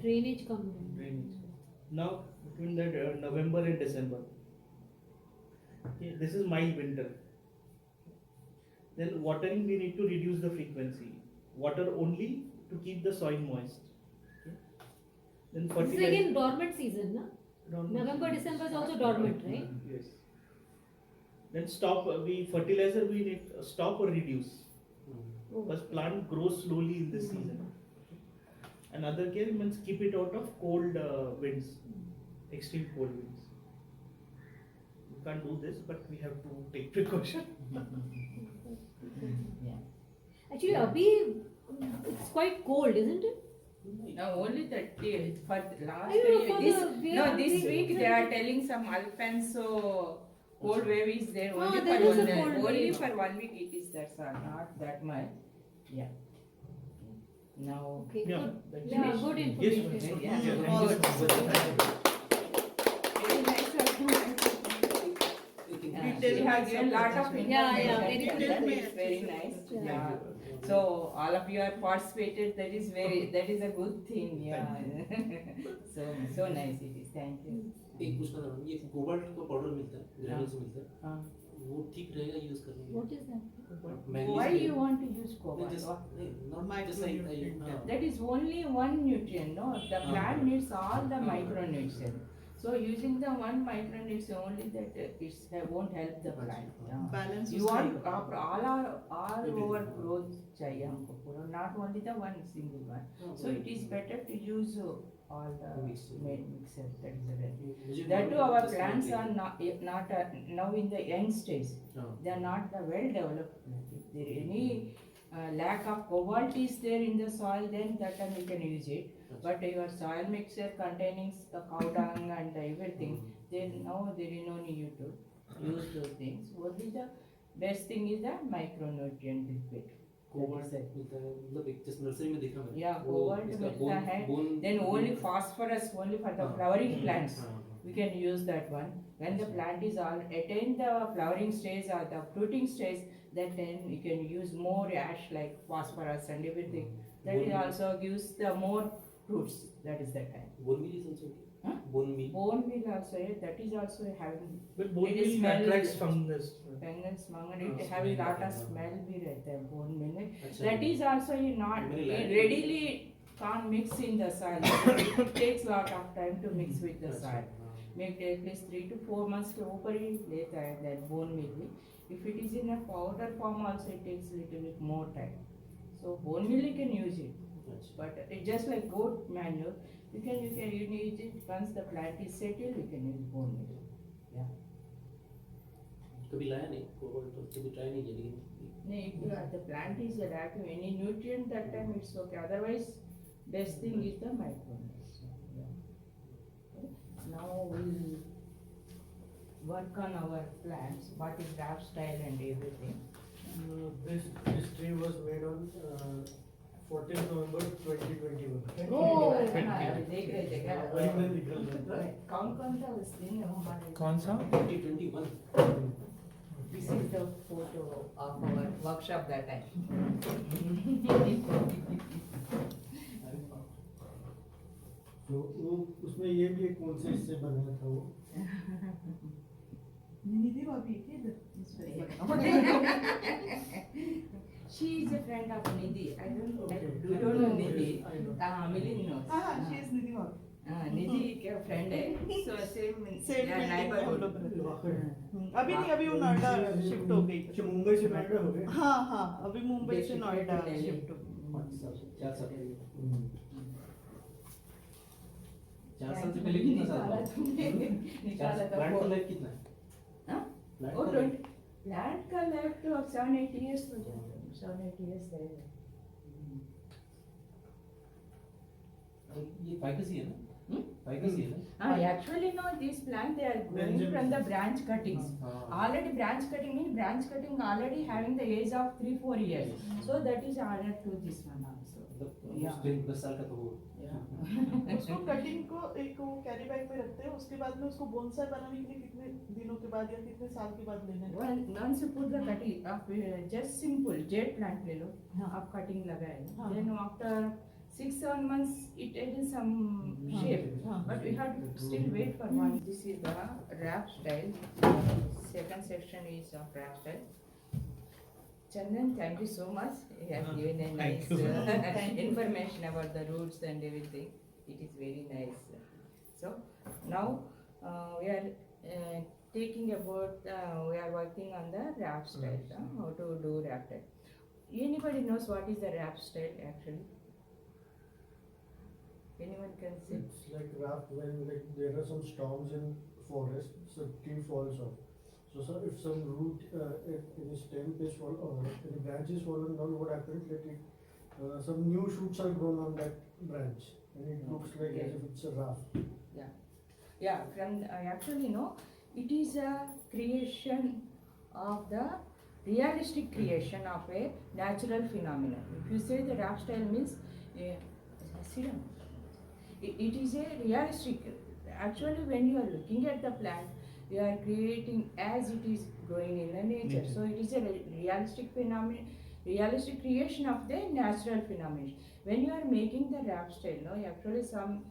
Drainage कम है. Drainage. Now between the November and December. Okay, this is mild winter. Then watering we need to reduce the frequency. Water only to keep the soil moist. Okay. Then This is fertilizer. again dormant season, na? Dormant November, season. December is also dormant, right? Yes. Then stop. Fertilizer we need stop or reduce. Oh. Because plant grows slowly in this season. Another care means keep it out of cold winds, extreme cold winds. We can't do this, but we have to take precaution. Yeah. Actually, अभी it's quite cold, isn't it? No, only that for the last I don't know, for this, the way no, I'm this thinking- week they are telling some Alfonso cold wave is there Ah, only there for is a 1 week. cold Only wave. for 1 week it is, that's all, not that much. Yeah. Now. Okay, Yeah. good. But Yeah, finish. good Yes, information. Yeah, Yeah, very good. Very nice. She has given lot of information. Yeah, yeah, very and good. that is very nice. Yeah. Yeah. So all of you are participated. That is a good thing. Yeah. so nice it is. Thank you. एक पूछना था ये cobalt का powder मिलता है granules मिलता है हाँ. वो ठीक रहेगा यूज करने के What is that? लिए Why you want to use cobalt? Not just like That is only one nutrient, no? The plant needs all the micronutrients. So using the one micronutrient only that it won't help the plant. Yeah. Balance You want all over growth चाहिए हमको पूरा, not only the one single one. So it is better to use all the mixer. That is the best. That too, our plants are not now in the young stage. They are not the well developed plant. If there any lack of cobalt is there in the soil, then that time you can use it. But your soil mixture containing the cow dung and everything, then now there is no need to use those things. Only the best thing is the micronutrient liquid. Cobalt मिलता है मतलब एक just nursery में देखा मैंने Yeah, वो cobalt इसका मिलता है. bone- Then only phosphorus only for the flowering plants. हाँ, हाँ. We can use that one. When the plant is all attain the flowering stage or the fruiting stage, then you can use more ash like phosphorus and everything. That is also gives the more fruits. That is the time. Bone meal is also okay. Huh? Bone meal. Bone meal also, yeah, that is also having But bone It is meal smell- attracts fungus. fungus, mangan, हाँ, it having smell lot of आता है, smell भी रहता है bone meal में. अच्छा. That is also you not Very you light. readily can't mix in the soil. It takes lot of time to mix with the अच्छा, soil. हाँ. Maybe at least 3 to 4 months के ऊपर ही लेता है that bone meal भी. If it is in a powder form also it takes little bit more time. So bone meal you can use it, अच्छा. but it just like goat manure, you can use it once the plant is settled. You can use bone meal. कभी लाया नहीं cobalt तो कभी try नहीं किया लेकिन No, if the plant is lacking any nutrient that time it's okay. Otherwise, best thing is the micronutrients. Yeah. Now we'll work on our plants. What is draft style and everything. This tree was made on 14th November 2021. Oh, देख रहे थे क्या? वही मैं निकल रहा था. कौन था उस दिन हमारे? कौन सा? 2021 This is the photo of our workshop that time. तो वो उसमें ये भी एक कौन से इससे बना था वो निधि भाभी के इधर She is a friend of Nidhi. I don't know. You don't know Nidhi. I know. Milind knows. हाँ शी इज निधि भाभी Nidhi का friend है. So same सेम yeah, हम neighborhood. लोग रहते वाकई. हैं। अभी नहीं अभी वो नोएडा शिफ्ट हो गई अच्छा मुंबई से नोएडा हो गए. हाँ हाँ अभी मुंबई They से shifted Noida to Delhi. Shift हो गई 4 साल पहले हम्म. 4 साल से पहले कितना साल निकाला तुमने. निकाला था प्लांट का वो. लाइफ कितना है हाँ? प्लांट Oh, का 20. Plant का life तो अब 7-8 years हो जाता है. 7-8 years रहेगा. ये फाइकस ही है ना Hmm? फाइकस ही है ना Actually no, this plant they are growing Benjamin. from the branch cuttings. हाँ. Already branch cutting means branch cutting already having the age of 3-4 years. So that is added to this one also. मतलब Yeah. उसके 10 साल का तो वो Yeah. उसको cutting को एक वो कैरी बैग में रखते हैं उसके बाद में उसको बोनसाई बनाने के लिए कितने दिनों के बाद या कितने साल के बाद लेना है Well, once you put the cutting, आप just simple jade plant ले लो. आप cutting लगाए. हाँ. Then after 6-7 months it attains some shape. हाँ. But we have to still wait for one. This is the wrap style. Second section is of wrap style. Chandan, thank you so much. You have given a nice Thank you. information about the roots and everything. It is very nice. So now we are taking about we are working on the wrap style. How to do wrap style. Anybody knows what is the wrap style actually? Anyone can say? It's like raft when like there are some storms in forest, so tree falls off. So if some root, if any stem is fall or any branch is fallen down, what happens? Like some new shoots are grown on that branch, And it looks like as if it's a raft. Yeah, from actually no, it is a creation of the realistic creation of a natural phenomenon. If you say the raft style means, sit down. It is a realistic. Actually, when you are looking at the plant, you are creating as it is growing in the nature. So it is a realistic phenomenon, realistic creation of the natural phenomenon. When you are making the raft style, no, actually some.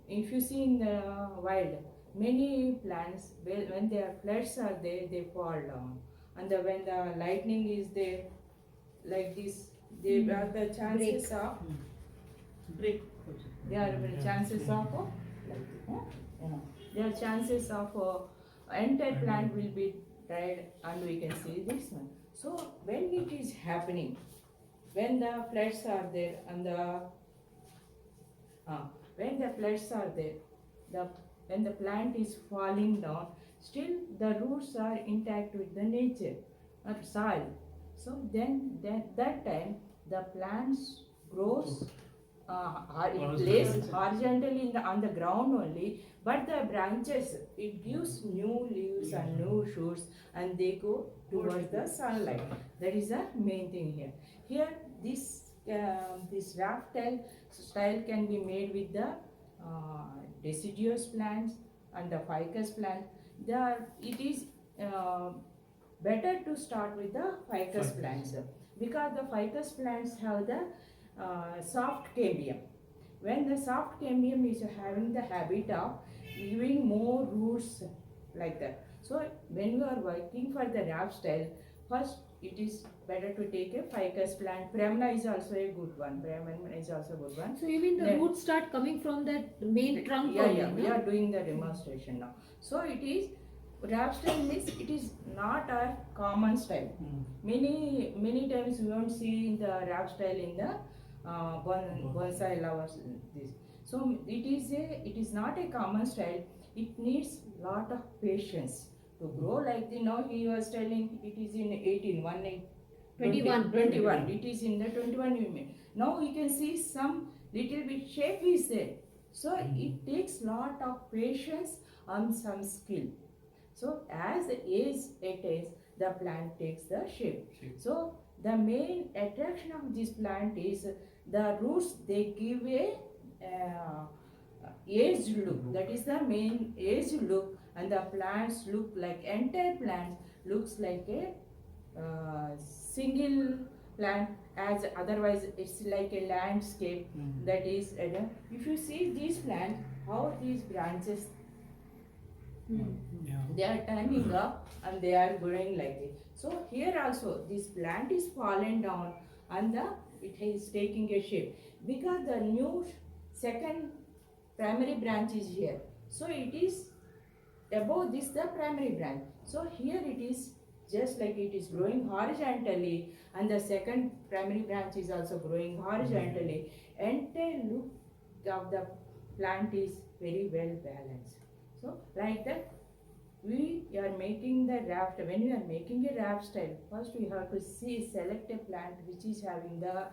If you see in the wild, many plants, when their floods are there, they fall down. And when the lightning is there, like this, they are the chances of break. There are chances of there are chances of entire plant will be dried, and we can see this one. So when it is happening, when the floods are there and when the floods are there, when the plant is falling down, still the roots are intact with the nature or soil. So then that time the plants grows it lays horizontally on the ground only, but the branches, it gives new leaves and new shoots, and they go towards the sunlight. That is the main thing here. Here this raft style can be made with the deciduous plants and the ficus plant. It is better to start with the ficus plants, because the ficus plants have the soft cambium. When the soft cambium is having the habit of giving more roots like that. So when you are working for the raft style, first it is better to take a ficus plant. Brahmana is also a good one. Brahmana is also a good one. So you mean the Then- roots start coming from that main trunk Yeah, only, yeah, we no? are doing the demonstration now. So it is, raft style means it is not a common style. Many times we won't see in the raft style in the bonsai lovers this. So it is not a common style. It needs lot of patience to grow. Like he was telling, it is in 21. 21. It is in the 21 we made. Now we can see some little bit shape is there. So it takes lot of patience and some skill. So as the age it is, the plant takes the shape. So the main attraction of this plant is the roots. They give a aged look. That is the main aged look, and the plants look like, entire plant looks like a single plant, as otherwise it's like a landscape. That is, if you see these plants, how these branches they are turning up and they are growing like this. So here also this plant is fallen down and it is taking a shape, because the new second primary branch is here. So it is above this the primary branch. So here it is just like it is growing horizontally, and the second primary branch is also growing horizontally. Entire look of the plant is very well balanced. So like that we are making the raft. When we are making a raft style, first we have to select a plant which is having the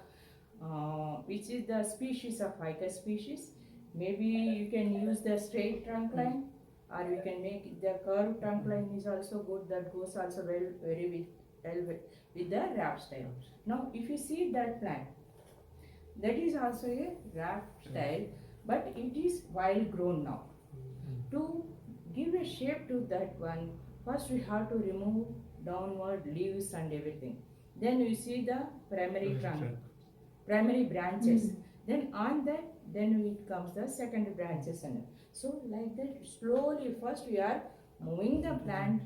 which is the species of ficus species. Maybe you can use the straight trunk line, or you can make the curved trunk line is also good. That goes also very well with the raft style. Now if you see that plant, that is also a raft style, but it is wild grown now. To give a shape to that one, first we have to remove downward leaves and everything. Then we see the primary trunk, primary branches. Then on that, then it comes the second branches, and so like that slowly first we are moving the plant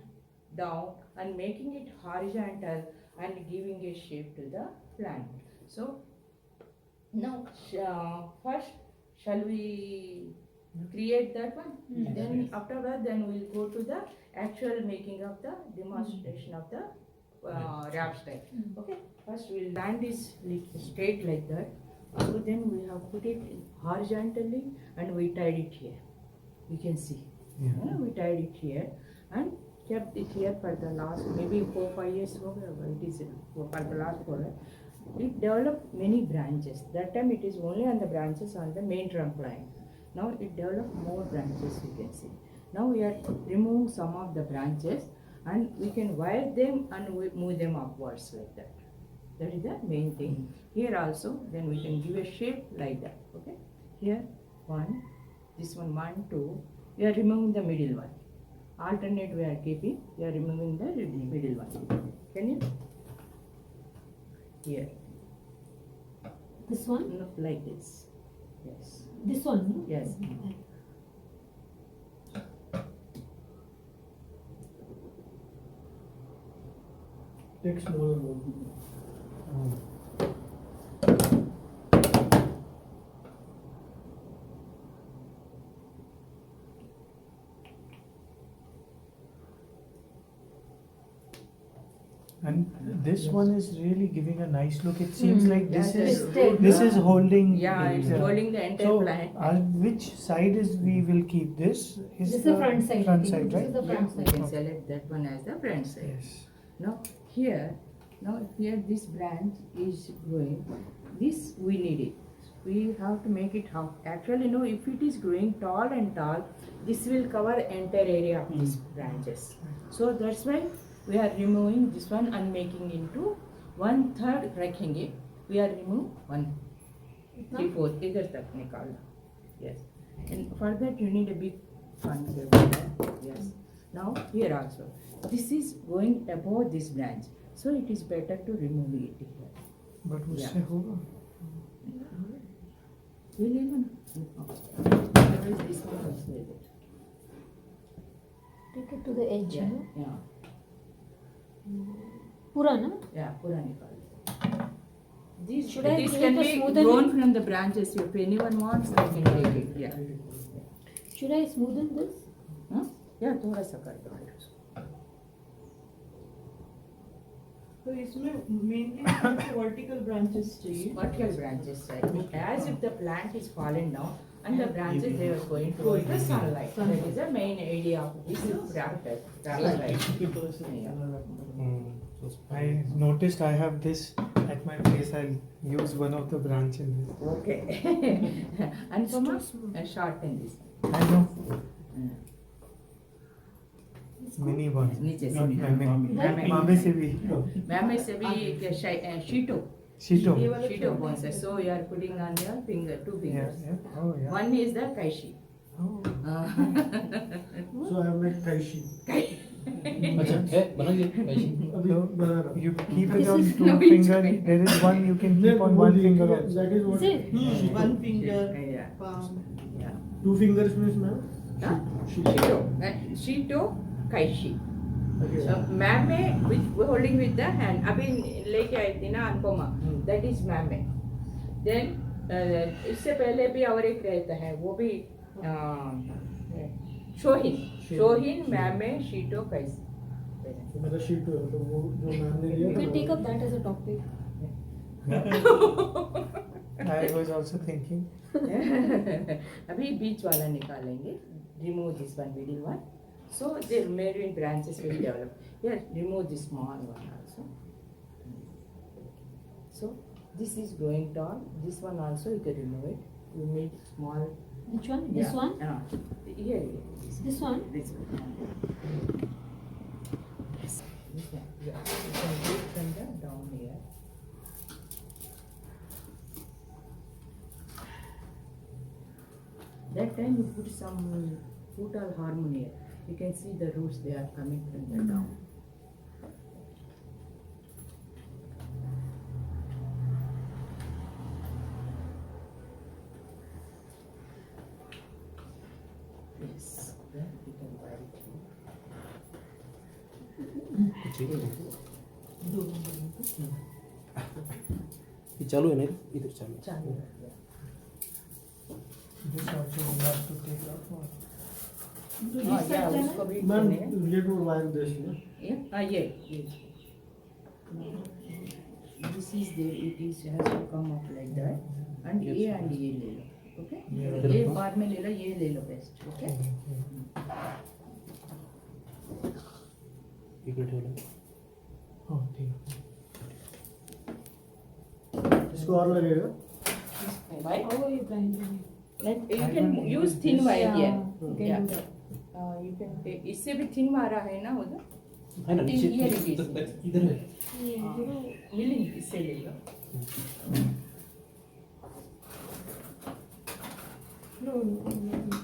down and making it horizontal and giving a shape to the plant. So now first shall we create that one? Then after that, then we'll go to the actual making of the demonstration of the raft style. Okay, first we'll land this straight like that. So then we have put it horizontally and we tied it here. You can see. We tied it here and kept it here for the last maybe 4-5 years. It is for the last 4 years. it developed many branches. That time it is only on the branches on the main trunk line. Now it developed more branches, you can see. Now we are removing some of the branches and we can wire them and we move them upwards like that. That is the main thing. Here also, then we can give a shape like that. Okay. Here, one, this one, 1, 2. We are removing the middle one. Alternate we are keeping. We are removing the middle one. Can you? Here. This one? No, like this. Yes. This one? No? Yes. Take smaller one. And this one is really giving a nice look. It seems like this Yeah, is twisted, this no? is holding. Yeah, it's holding the entire So, plant. which side is we will keep this? This is the front side. I Front think. side, This right? is the Yeah, front we side. can select that one as the front side. Yes. Now here this branch is growing. This we need it. We have to make it half. Actually, no, if it is growing tall and tall, this will cover entire area of these branches. So that's why we are removing this one and making into 1/3 रखेंगे. We are remove 1, 3/4 इधर तक निकालना. Yes. And for that you need a big fund. Yes. Now here also, this is going above this branch, so it is better to remove it here. But उससे Yeah. होगा. ये ले लो ना. Otherwise this one also ले लो. Take it to the edge. Yeah, No? yeah, पूरा ना? yeah. पूरा निकाल लो. This Should I this take can a be smoothen grown it? from the branches. If anyone wants, they can take it. Yeah. Should I smoothen this? Huh? Yeah, थोड़ा सा कर दो. तो इसमें मेनली वर्टिकल ब्रांचेस चाहिए. Vertical branches, right? As if the plant is fallen down and the branches they are going towards the sunlight. That is the main idea of this parallel I noticed I have this at my place. I'll use one of the branch in this. Okay. And Pama, shorten this. I know. Mini one. नीचे से Not भी. mami. Mami se bhi. Ma'am से भी शीटो Shito. शीटो bones. So you are putting on your finger, 2 Yeah. fingers. Yeah. Oh yeah. One is the kaishi. Oh. So I have made kaishi. अच्छा है बना गया कैसी अभी बना रहा हूँ. You keep it This on is 2 no, it's finger. fine. There is one you can keep on नहीं, 1 वो finger देखिए, also. That is what. Is it? 1 finger, Yeah. palm. Yeah. 2 fingers means ma'am. Huh? Shito. Shito kaishi. Okay. Ma'am with holding with the hand. अभी लेके आई थी ना Anupama. That is ma'am. Then इससे पहले भी और एक रहता है वो भी शोहिन मैमे शीटो कैसे. तो मेरा शीट है तो वो जो मैम ने You लिया can take था up that as a topic. I was also thinking. अभी बीच वाला निकालेंगे. Remove this one, middle one. So the remaining branches will develop. Here, remove this small one also. So this is growing tall. This one also you can remove it. You need small. Which one? This Yeah. one? Here. This one? This one. Yes. This one. Yeah. You can do it from the down here. That time you put some frutal hormone here. You can see the roots, they are coming from the down. Yes, then we can buy it. ये चालू है ना इधर चालू है चालू है, yeah. This also we have to take out. हाँ, yeah, उसको भी मैम करने ये टू वायर दिस ना हैं. हाँ, ये. This is there, it is has to come up like that. And ये ले लो, okay? ये बाद में ले लो, ये ले लो best, okay? इकडे ठेवलं Oh, ठीक. इसको और लगेगा Why? How are you planning to do? Like you can use thin wire here. You can Yeah. do that. You can take. इससे भी thin वाला है ना उधर. है ना नीचे Here it is. इधर है मिलिंग इससे ले लो. No, no, no, no.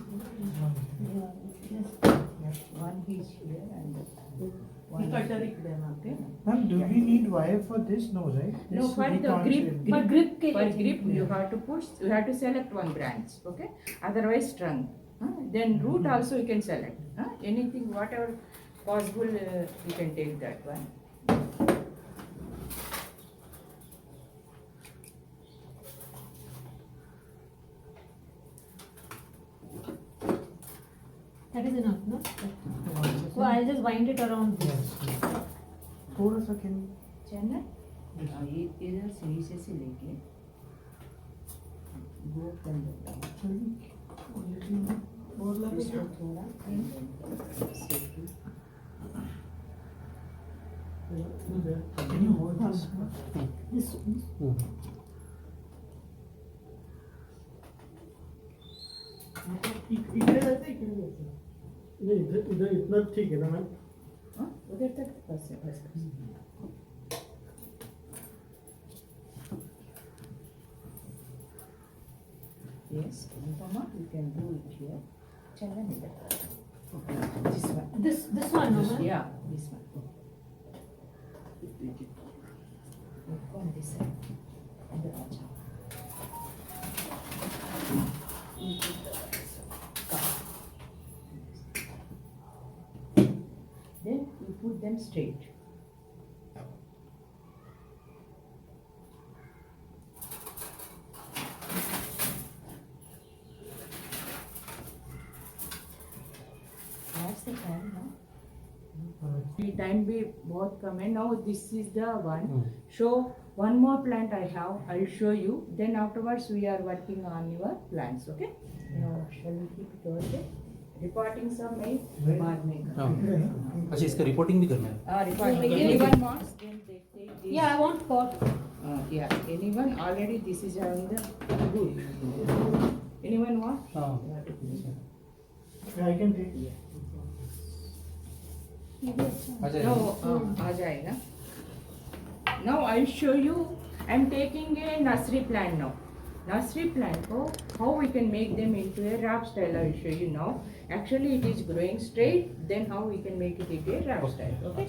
One is here and he one. Cutter इकडे मागते Ma'am, do we need wire for this? No, right? No, This for we the can't grip. change. For grip के For लिए grip, you have to push. You have to select one branch. Okay. Otherwise, trunk. Then root also you can select. Anything, whatever possible, you can take that one. That is enough, no? So I'll just wind it around this. Yes. थोड़ा सा can channel ये इधर से नीचे से लेके गो कर इसको थोड़ा can you hold this? This one. इकडे जाते इकडे जाते नहीं इधर इधर इतना ठीक है ना मैम उधर तक बस है बस yes Mama, you can do it here channel इधर this one This one, no? ma'am? yeah this one go on this side and the अच्छा then you put them straight. That's the time now. Time भी बहुत कम है. Now this is the one. So one more plant I have. I'll show you. Then afterwards we are working on your plants. Okay? Now shall we keep it over there? Reporting some may बाद में हाँ अच्छा इसका reporting भी करना है reporting. Yeah. Anyone wants then they take this. Yeah, I want pot. Yeah. Anyone already this is on the good. Anyone want? हाँ Yeah, I can take. आ जाएगा No, आ जाएगा. Now I'll show you. I'm taking a nursery plant now. Nursery plant को how we can make them into a wrap style. I'll show you now. Actually, it is growing straight. Then how we can make it into a wrap style. Okay.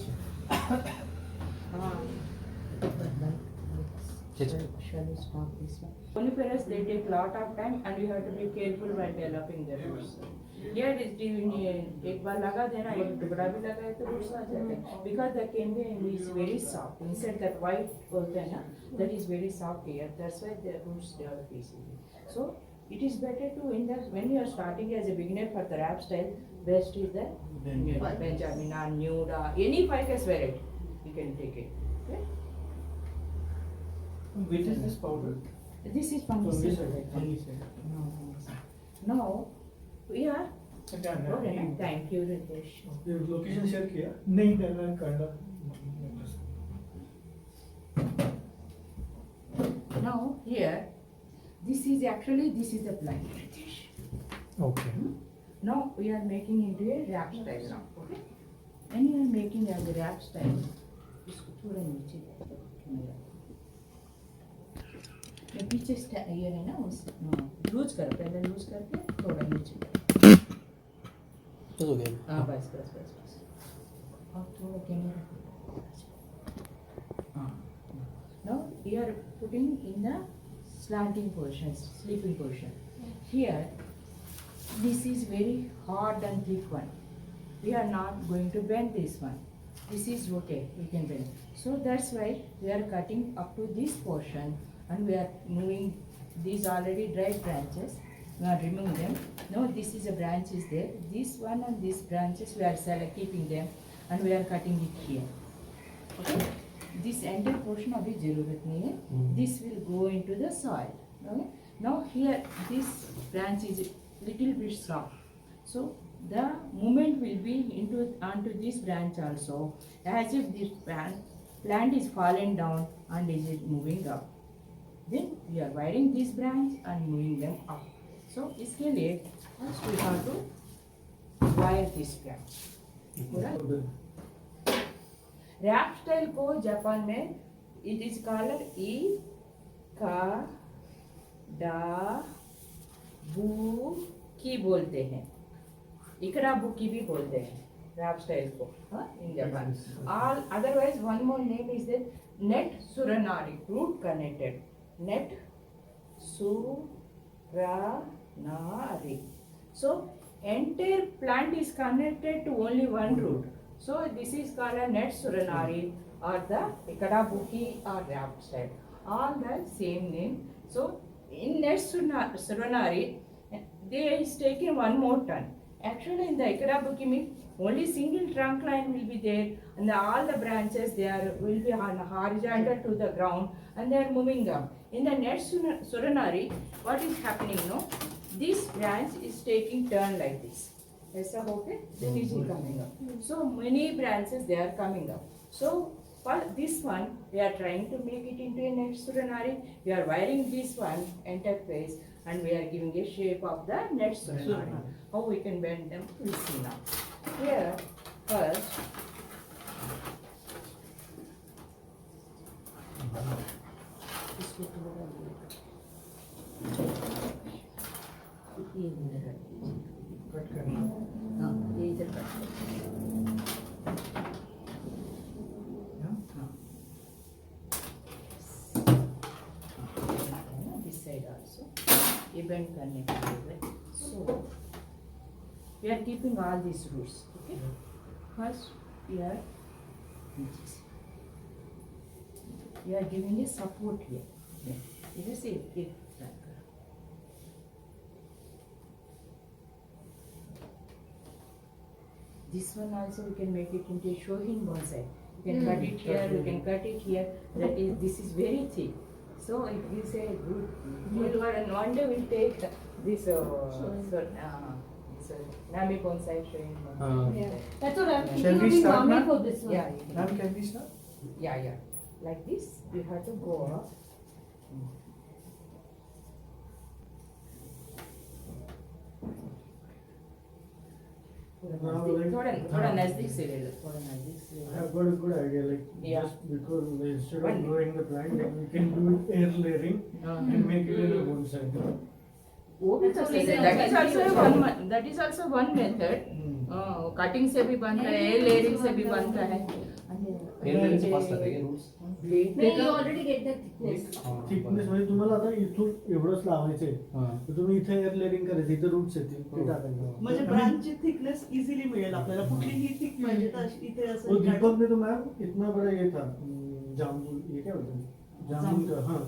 Shall we stop this one? Coniferous they take lot of time and you have to be careful while developing the roots. Here is एक बार लगा देना एक टुकड़ा भी लगाए तो roots आ जाते हैं because the cambium is very soft inside that white होता है ना that is very soft here that's why the roots develop easily. So it is better to in the when you are starting as a beginner for the wrap style best is the Benjamina, Nuda, any ficus variety you can take it. Okay? Which is this powder? This is fungicide. Now we are okay. Thank you, Ritesh. Location share किया नहीं करना करना. Now here, this is the plant, Ritesh. Okay. Now we are making into a wrap style now. Okay. When you are making as a wrap style, इसको थोड़ा नीचे मेरा. ये पीछे ये है ना उस लूज करो पहले लूज करके थोड़ा नीचे. बस हो गया हाँ बस. और थोड़ा camera. Now we are putting in the slanting portion, sleeping portion. Here, this is very hard and thick one. We are not going to bend this one. This is okay, we can bend. So that's why we are cutting up to this portion and we are moving these already dry branches. We are removing them. Now this is a branch is there. This one and these branches we are keeping them and we are cutting it here. Okay. This entire portion अभी जरूरत नहीं है. This will go into the soil. Okay. Now here this branch is little bit soft. So the movement will be onto this branch also, as if this plant is fallen down and is it moving up. Then we are wiring this branch and moving them up. So इसके लिए first we have to wire this branch. पूरा rap style को Japan में it is called इकाडाबुकी बोलते हैं, इकराबुकी भी बोलते हैं रैप स्टाइल को in Japan. All otherwise one more name is the net suranari, root connected, net suranari. So entire plant is connected to only one root. So this is called a net suranari or the ikadabuki or rap style. All the same name. So in net suranari, they is taken one more ton. Actually in the ikadabuki means only single trunk line will be there and all the branches there will be on horizontal to the ground and they are moving up. In the net suranari, what is happening no? This branch is taking turn like this. ऐसा होके then it is coming up. So many branches they are coming up. So for this one we are trying to make it into a net suranari. We are wiring this one interface and we are giving a shape of the net suranari. How we can bend them we see now. Here first इसको थोड़ा ये इधर रख दीजिए। Cut करना हाँ, ये इधर कट दीजिए। हाँ? हाँ। This side also. ये bend करने के लिए। So we are keeping all these roots. Okay. First we are giving a support here. इधर से एक this one also we can make it into a shohin bonsai. You can cut it here, you can cut it here. This is very thick. So it gives a good feel. And one day we'll take this Nami bonsai shohin bonsai. Yeah. That's what I'm Shall thinking we of being start mommy now? for this one. Yeah, Ma'am, can we start? yeah. Like this, we have to go up. थोड़ा नजदीक से ले लो, थोड़ा नजदीक से ले I low. have got a good idea, like Yeah. just because instead One- of growing the plant, like we can do air layering and make it in a bonsai. वो भी कर सकते हैं। That is also one method. Cutting से भी बनता है, air layering से भी बनता है। एयरलाइन से पास करते हैं rules No, you already get the thickness. Thickness म्हणजे तुम्हाला आता इथून एवढंच लावायचंय तर तुम्ही इथे एअर लेअरिंग करायचं, इथे रूट्स येतील ते टाकायचं. म्हणजे ब्रांचची थिकनेस इझिली मिळेल आपल्याला, कुठलीही थिक पाहिजे तर इथे वो असं दीपक ने तो मैम इतना बड़ा ये था जामुन, ये क्या बोलते हैं जामुन का, हाँ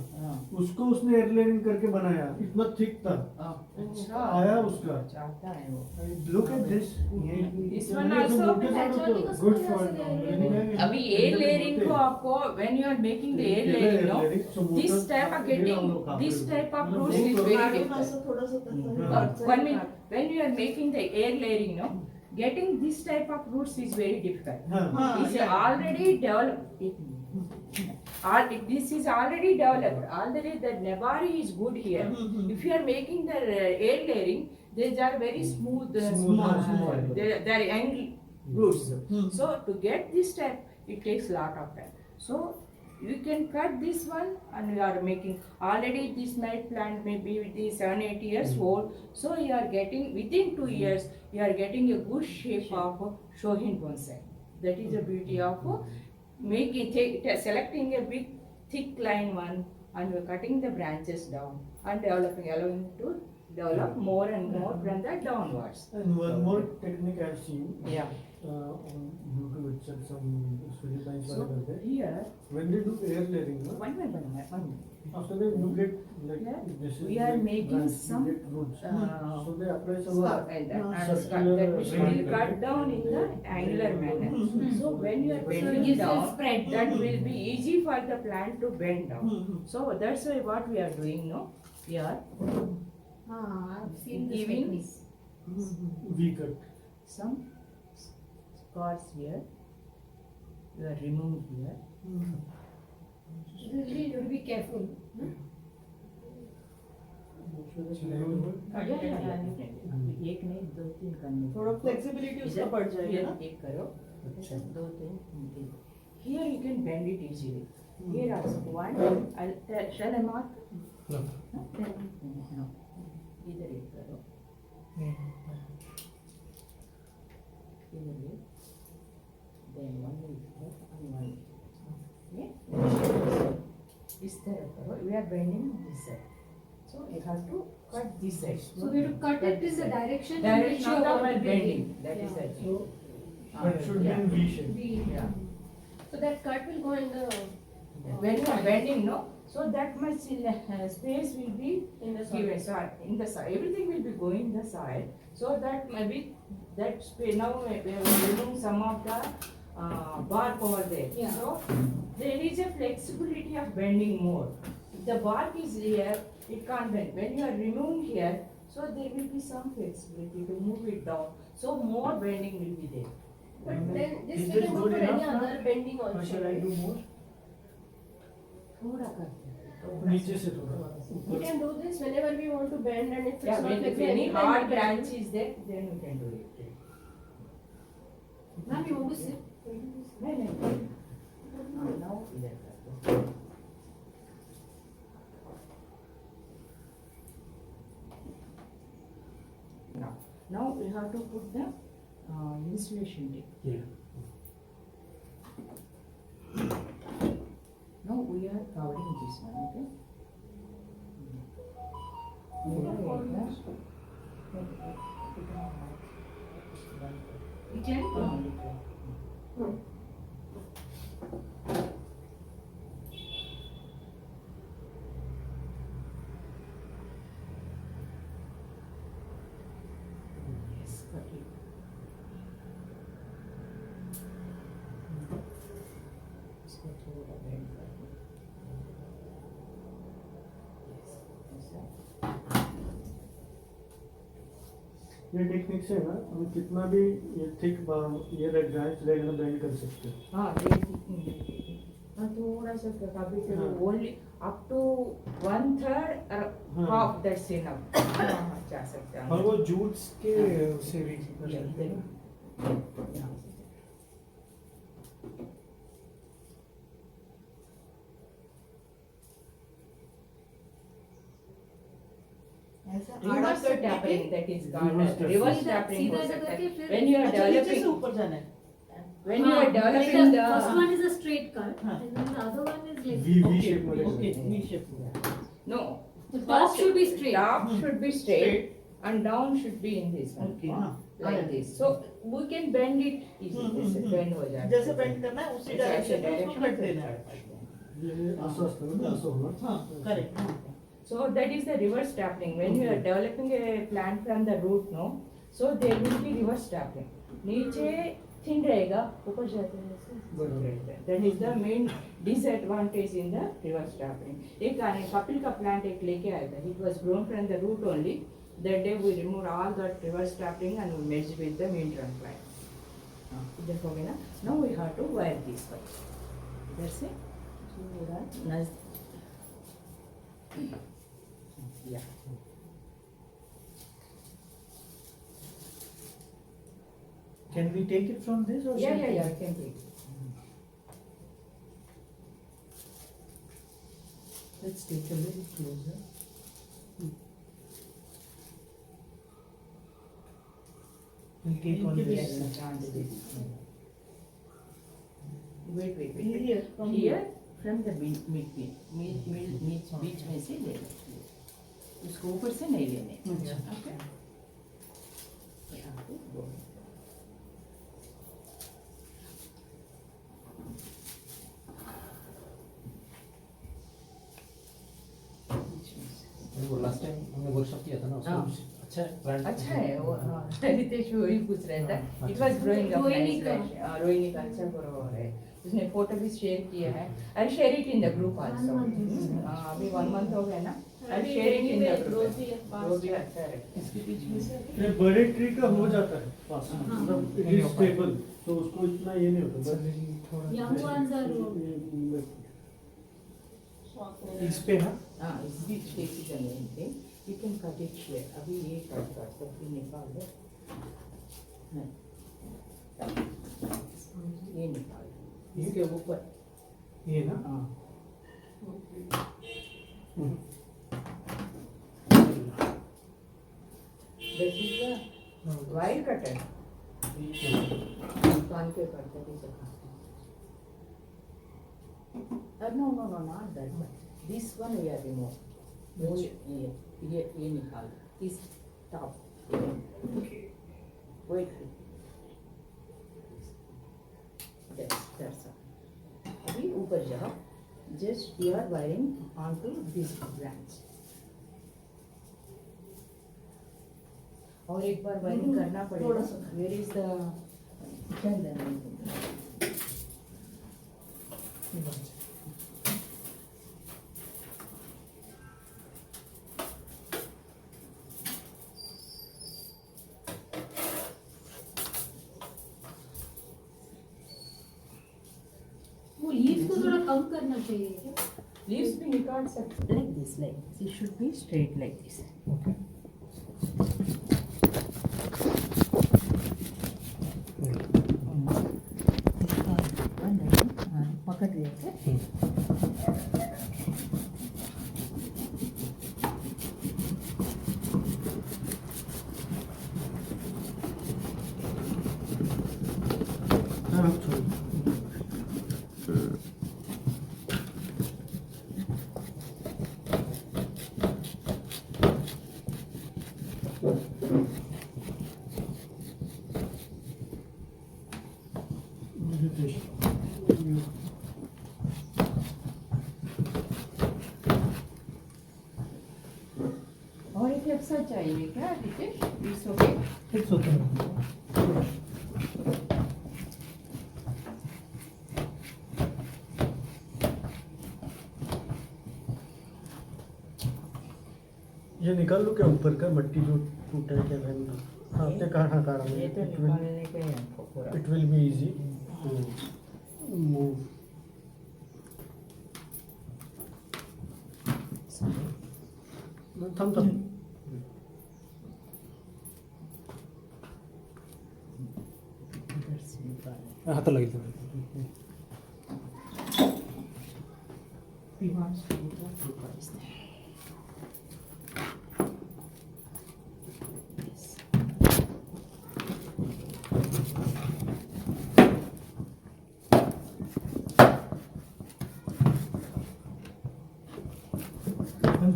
उसको उसने एयर लेयरिंग करके बनाया, इतना थिक था, अच्छा आया उसका. चाहता है वो। Look at this, This one also good for अभी एयर लेयरिंग को आपको when you are making the air layering, no, this type of getting this type of roots is very काढून difficult. असं थोडंसं तसं Or one minute, when you are making the air layering, no, getting this type of roots is very difficult. हाँ, It's yeah. already developed. This is already developed. Already the nebari is good here. If you are making the air layering, these are very smooth, smooth. they are young roots. So to get this type, it takes lot of time. So you can cut this one, and you are making already this night plant may be with the 7-8 years old. So you are getting within 2 years, you are getting a good shape of shohin bonsai. That is the beauty of selecting a big thick line one and cutting the branches down and developing, allowing to develop more and more from the downwards. And one more technique I've seen Yeah. on YouTube itself, some Philippines So वाले करते हैं. here, When they do air layering, no, one minute. after that you get like Yeah. this is We are like making branch, you some, get roots. uh, So they apply some Scarf and that, and circular scarf that which will ring. cut down in the angular manner. So when you are So it bending gives a down, spread. that will be easy for the plant to bend down. So that's why what we are doing now, we are Ah, I've seen this giving technique. V cut. some scars here. You are removing here. Really, you have to be careful. एक नहीं 2-3 करने थोड़ा flexibility उसका इधर बढ़ जाएगा ना। एक करो अच्छा 2-3 here you can bend it easily here also one shall I mark No. no इधर एक करो इधर एक then one will go and one yeah इस तरह करो we are bending this side so you have to cut this side So we have to cut it in the direction in which direction you of want our to be. bending that is Yeah. the thing. So that should be in V shape. Yeah. So that cut will go in the When you are bending, no, so that much space will be in the given, so in the side, everything will be going the side, so that maybe that space, now we are removing some of the bark over there. Yeah. So there is a flexibility of bending more. If the bark is here, it can't bend. When you are removing here, so there will be some flexibility to move it down, so more bending will be there. But then this Is we this can do good for any enough, other bending Or also. shall I do more? थोड़ा करते नीचे से थोड़ा We ऊपर can do this whenever we want to bend and if it's Yeah, not when if flexible, any anytime hard we can branch do it. is there, then we can do it. Ma'am, you want to sit? नहीं नहीं now इधर कर दो now we have to put the insulation tape. Yeah. Now we are covering this one, okay? Yes, got it. इसको थोड़ा bend कर दो. Yes, ऐसा. ये टेक्निक से ना हम कितना भी ये थिक ये ब्रांच रहेगा बेंड कर सकते हैं। हाँ देखिए हाँ थोड़ा सा कभी कभी हाँ। ओनली अप टू 1/3 हाँ। हाफ दैट्स इनफ हाँ जा सकते हैं और वो जूट्स के से भी कर Yeah, सकते हैं। yeah. ऐसा Reverse आड़ा करके tapping that is called Reverse tapping. reverse सीधा- tapping सीधा हो ऐसा सकता करके है फिर- when you are अच्छा नीचे से developing ऊपर जाना है। when you are हाँ, developing like the first one is a straight cut हाँ. and then the other one is like V shape में ओके रहेगा। V shape no the top should be straight. top should be straight and down should be in this one Okay, हाँ. like this so we can bend it easily जैसे bend हो जाता है जैसे bend करना है उसी डायरेक्शन में उसको कट देना है। ये असं असतं ना असं होणार। हाँ करेक्ट हाँ So that is the reverse tapping. When you are developing a plant from the root, no, so there will be reverse tapping. नीचे thin रहेगा, ऊपर जाते हैं ऐसे. That is the main disadvantage in the reverse tapping. एक कपिल का plant एक लेके आया था. It was grown from the root only. That day we removed all that reverse tapping and we merged with the main trunk plant. देखोगे ना? Now we have to wire this one. That's it. थोड़ा नज़ Yeah. Can we take it from this or? Yeah, shall we- I can take it. Let's take a little closer. We'll take on Yes, this. can't do this. Wait. Here, from Here, from the बीच में से ले लो. उसको ऊपर से नहीं लेने. Okay. यहाँ पे दो. बीच में से. वो लास्ट टाइम हमने वर्कशॉप किया था ना हाँ. उसमें अच्छा है प्लांट अच्छा है वो हाँ रितेश वही पूछ रहा था it was growing up Rohini का. रोहिणी का अच्छा ग्रो है उसने फोटो भी शेयर किया है I share it in the group also 1 month. अभी 1 मंथ हो गया ना आई अभी share it in the anyway, group growth भी fast वो भी अच्छा है इसके बीच में से ये बड़े ट्री का हो जाता है पास हाँ. मतलब इट इज स्टेबल तो उसको इतना ये नहीं होता It's a बट little थोड़ा. Young ones are ये- स्वाद इस पे ना? हाँ इस बीच पे इसी जगह पे You can cut it here. अभी ये कट कर सकते निकाल दो. नहीं. ये निकाल दो. इसके ऊपर. ये ना हाँ. This is the wire cutter. कान के करते हैं no, not that one. This one we are remove. ये निकाल. This top. Wait. That's all. अभी ऊपर जाओ. Just you are wiring onto this branch. और एक बार वायरिंग करना पड़ेगा. Where is the वो लीव्स को थोड़ा कम करना चाहिए क्या? leaves भी निकाल सकते. Like this. It should be straight like this. Okay. पकड़ दिया. और एक एक्स्ट्रा चाहिए क्या Ritesh? It's okay. It's okay. ये निकाल लो क्या ऊपर का मट्टी जो टूटा है क्या है? हाँ ते कहाँ कहाँ ये तो निकालने के हैं हमको पूरा. It will be easy to move. थम इधर से निकाल. हाथ लगे He wants to do that because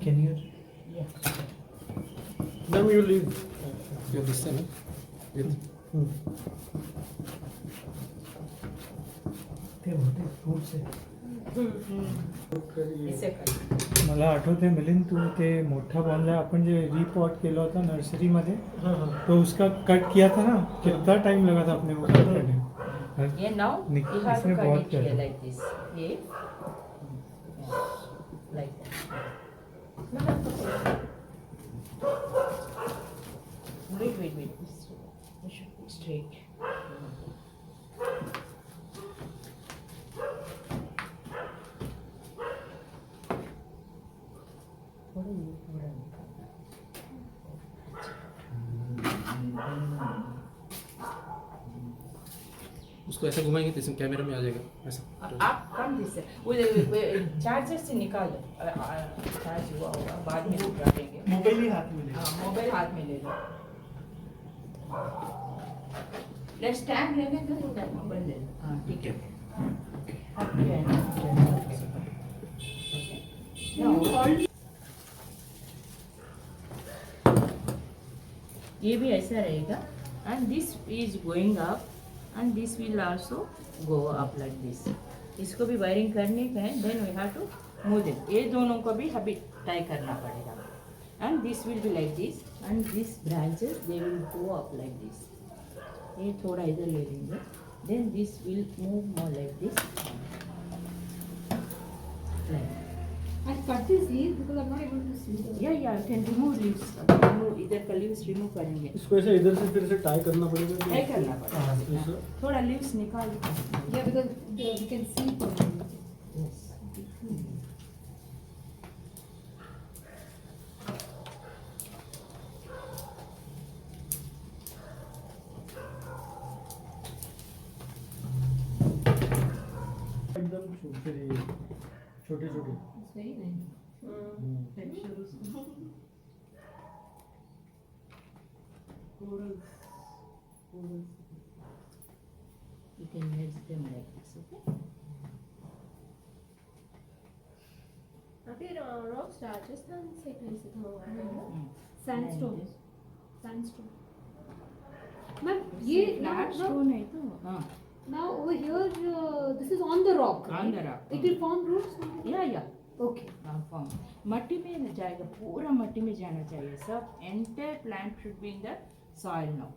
Can you? yeah. Then you leave. You understand? With ते मोठे फ्रूट्स आहे. इसे कर. मला आठवते मिलिंद तू ते मोठा बॉल आपण जे रीपॉट केला होता नर्सरी मध्ये हाँ हाँ. तो उसका कट किया था ना कितना टाइम लगा था अपने को कट करने. ये now you have इसने to बहुत cut it here किया. like this. ये like that. Wait. It should be straight. थोड़ा ये पूरा निकालना. उसको ऐसा घुमाएंगे तो इसमें कैमरा में आ जाएगा ऐसा. आप कम दिसे वो चार्जर से निकालो. चार्ज हुआ होगा बाद में निकालेंगे. मोबाईल ही हात में ले. हाँ मोबाइल हाथ में ले लो. ले स्टैंड लेने का इधर मोबाइल ले लो. हाँ ठीक है. ये भी ऐसा रहेगा. And this is going up and this will also go up like this. इसको भी वायरिंग करने का है. Then we have to move it. ये दोनों को भी अभी टाई करना पड़ेगा. And this will be like this and these branches they will go up like this. ये थोड़ा इधर ले लेंगे. Then this will move more like this. Like. I cut this leaf because I'm not able to see the. Yeah, you can remove leaves. Remove इधर का leaves remove करेंगे. इसको ऐसे इधर से फिर से टाई करना पड़ेगा. टाई करना पड़ेगा. हाँ, ऐसे. थोड़ा leaves निकाल. Yeah, because we can see from it. Yes. छोटे छोटे It's very nice. टेक्सचर उसका corals You can mix them like this, okay? फिर रॉक्स राजस्थान से कहीं से मंगवाए हैं ना? Sandstone. And this. Sandstone. Ma'am, ये Flat stone है तो हाँ now over here, this is on the rock. On right? the rock. It will form roots. या Okay. फॉर्म मट्टी में जाएगा, पूरा मट्टी में जाना चाहिए सब. Entire plant should be in the soil now.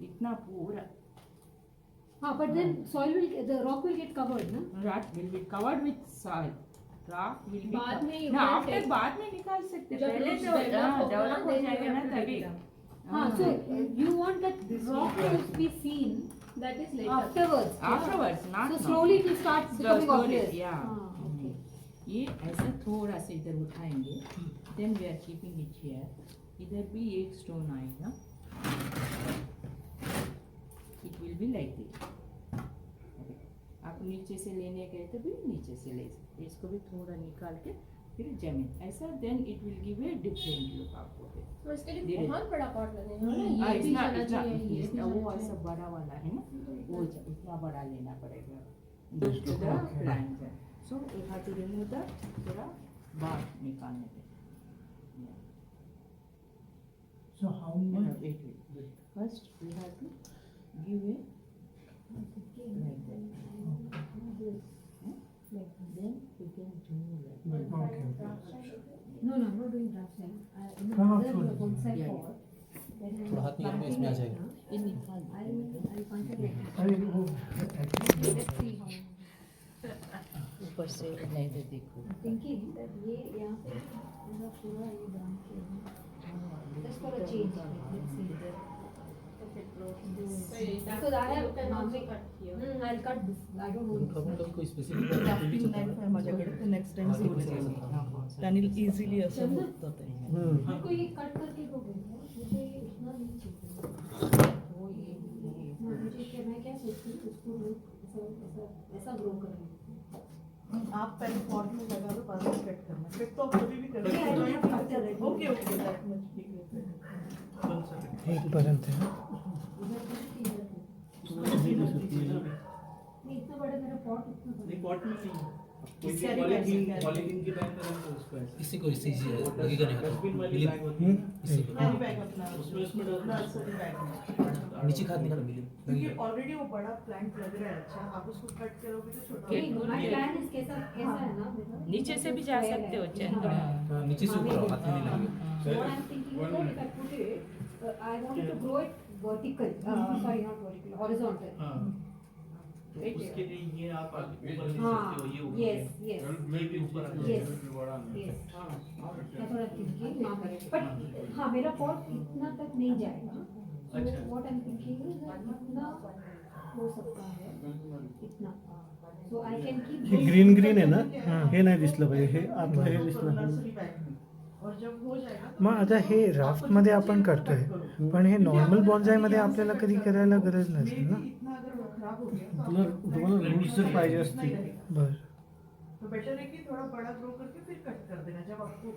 इतना पूरा हाँ, but then soil will, the rock will get covered, ना? rock will be covered with soil. Rock will be बाद में you ना can आफ्टर take- बाद में निकाल सकते. जब पहले roots तो develop होगा, डेवलप हो then you जाएगा have ना to तभी. take them. हाँ, so you want that rock to be seen That is later. afterwards. Afterwards, not So now. slowly it will start becoming slowly, obvious. yeah. हाँ, okay. ये ऐसा थोड़ा सा इधर उठाएंगे. Then we are keeping it here. इधर भी एक स्टोन आएगा. It will be like this. आप नीचे से लेने गए तो भी नीचे से ले सकते. इसको भी थोड़ा निकाल के फिर जमीन ऐसा. Then it will give a different look आपको. तो इसके लिए धीरे- बहुत बड़ा पॉट लगेगा ना? हाँ, ये भी इतना जाना इतना चाहिए, ये भी इतना जाना वो चाहिए। ऐसा बड़ा वाला है ना, वो इतना बड़ा लेना पड़ेगा. To the plant. So we have to remove the थोड़ा bark निकालने पे. So how much? Wait. First we have to give a like that. Then we can do like that. Okay. No, I'm not doing draft sign. हाँ, Another sure. bonsai Yeah, pot. Then I'm थोड़ा हाथ निकालो, planting इसमें आ it, जाएगा. ना. ये निकाल I'll contact it. अरे वो Let's see how. ऊपर से नहीं तो देखो. I'm thinking that ये यहाँ पे ऐसा पूरा ये branch है. Just for a change. Let's see. Because I have I'll cut this. I don't know. कभी कोई स्पेसिफिक क्राफ्टिंग नाईफ आहे माझ्याकडे ते नेक्स्ट टाइम सूट जाईल त्याने इझिली असं होतं ते. आपको ये कट करके दोगे मुझे इतना नहीं चाहिए. वो ये हाँ, मुझे क्या मैं क्या सोचती हूँ उसको ऐसा ऐसा ग्रो करें. आप पहले पॉट में लगा दो, बाद में कट करना. कट तो आप कभी भी कर Yeah, I don't have to cut it. Okay okay that much ठीक है. एक पर्यंत है. नहीं इतना बड़ा मेरा पॉट इतना बड़ा. पॉट में नहीं. कोई भी पॉलीथीन की बैग करेंगे उसको ऐसे. किसी को इससे लगेगा नहीं डस्टबिन वाली मिली बैग होती है. इससे कैरी बैग अपना उसमें डाल दो. नर्सरी बैग में. नीचे खाद निकालो मिली क्योंकि ऑलरेडी वो बड़ा प्लांट लग रहा है अच्छा, आप उसको कट करोगे तो छोटा हो Okay, जाएगा. good. My plan is कैसा कैसा है ना मेरा. नीचे से भी जा सकते हो, चंद्र. हाँ, नीचे से ऊपर आओ, हाथ में नहीं लगेगा. So what I'm thinking is that if I put it, I wanted to grow it vertical. Sorry, not vertical, horizontal. हाँ. Right उसके here. लिए ये आप आगे ऊपर ले हाँ, सकते हो. ये ऊपर yes, yes, ये भी ऊपर आ yes, जाएगा. yes. मैं थोड़ा thinking वहाँ पर. But हाँ मेरा पॉट इतना तक नहीं जाएगा. So अच्छा. what I'm thinking is that इतना हो सकता है इतना. So I can keep. हे ग्रीन ग्रीन आहे ना, हे नाही दिसलं पाहिजे, हे आतलं हे दिसलं पाहिजे. नर्सरी बैग में. और जब हो जाएगा तो मग आता हे राफ्ट मध्ये आपण करतोय, पण हे नॉर्मल बॉन्साय मध्ये आपल्याला कधी करायला गरज नसेल ना. इतना अगर वो खराब हो गया तो तुम्हाला रूट्स जर पाहिजे असतील बर. तो बेटर है कि थोड़ा बड़ा ग्रो करके फिर कट कर देना जब आपको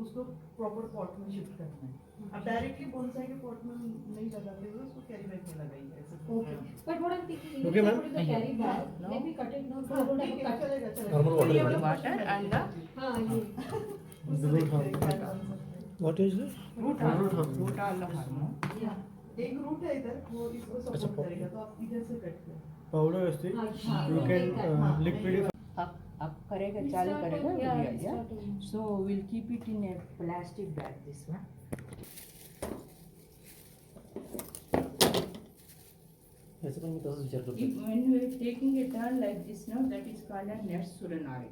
उसको प्रॉपर पॉट में शिफ्ट करना है. आप डायरेक्टली बोनसाई के पॉट में नहीं लगाते हुए उसको कैरी बैग में लगाइए ऐसे. Okay. But what I'm thinking, Okay, even if I ma'am. put in the carry bag, let me cut it now. So I don't have ठीक to है, cut. चलेगा चलेगा. Normal water ये वाला level. Water portion and है. the हाँ ये. What is this? root all hormone. Yeah. एक रूट है इधर वो इसको सपोर्ट करेगा तो आप इधर से कट करें. पावडर असते, हाँ, यू कॅन लिक्विड. अब करेगा, चालू करेगा. Yeah, Yeah, it's yeah. starting. So we'll keep it in a plastic bag. This one. याचं पण मी तसंच विचार करतो. If when we are taking a turn like this now, that is called a net suranari.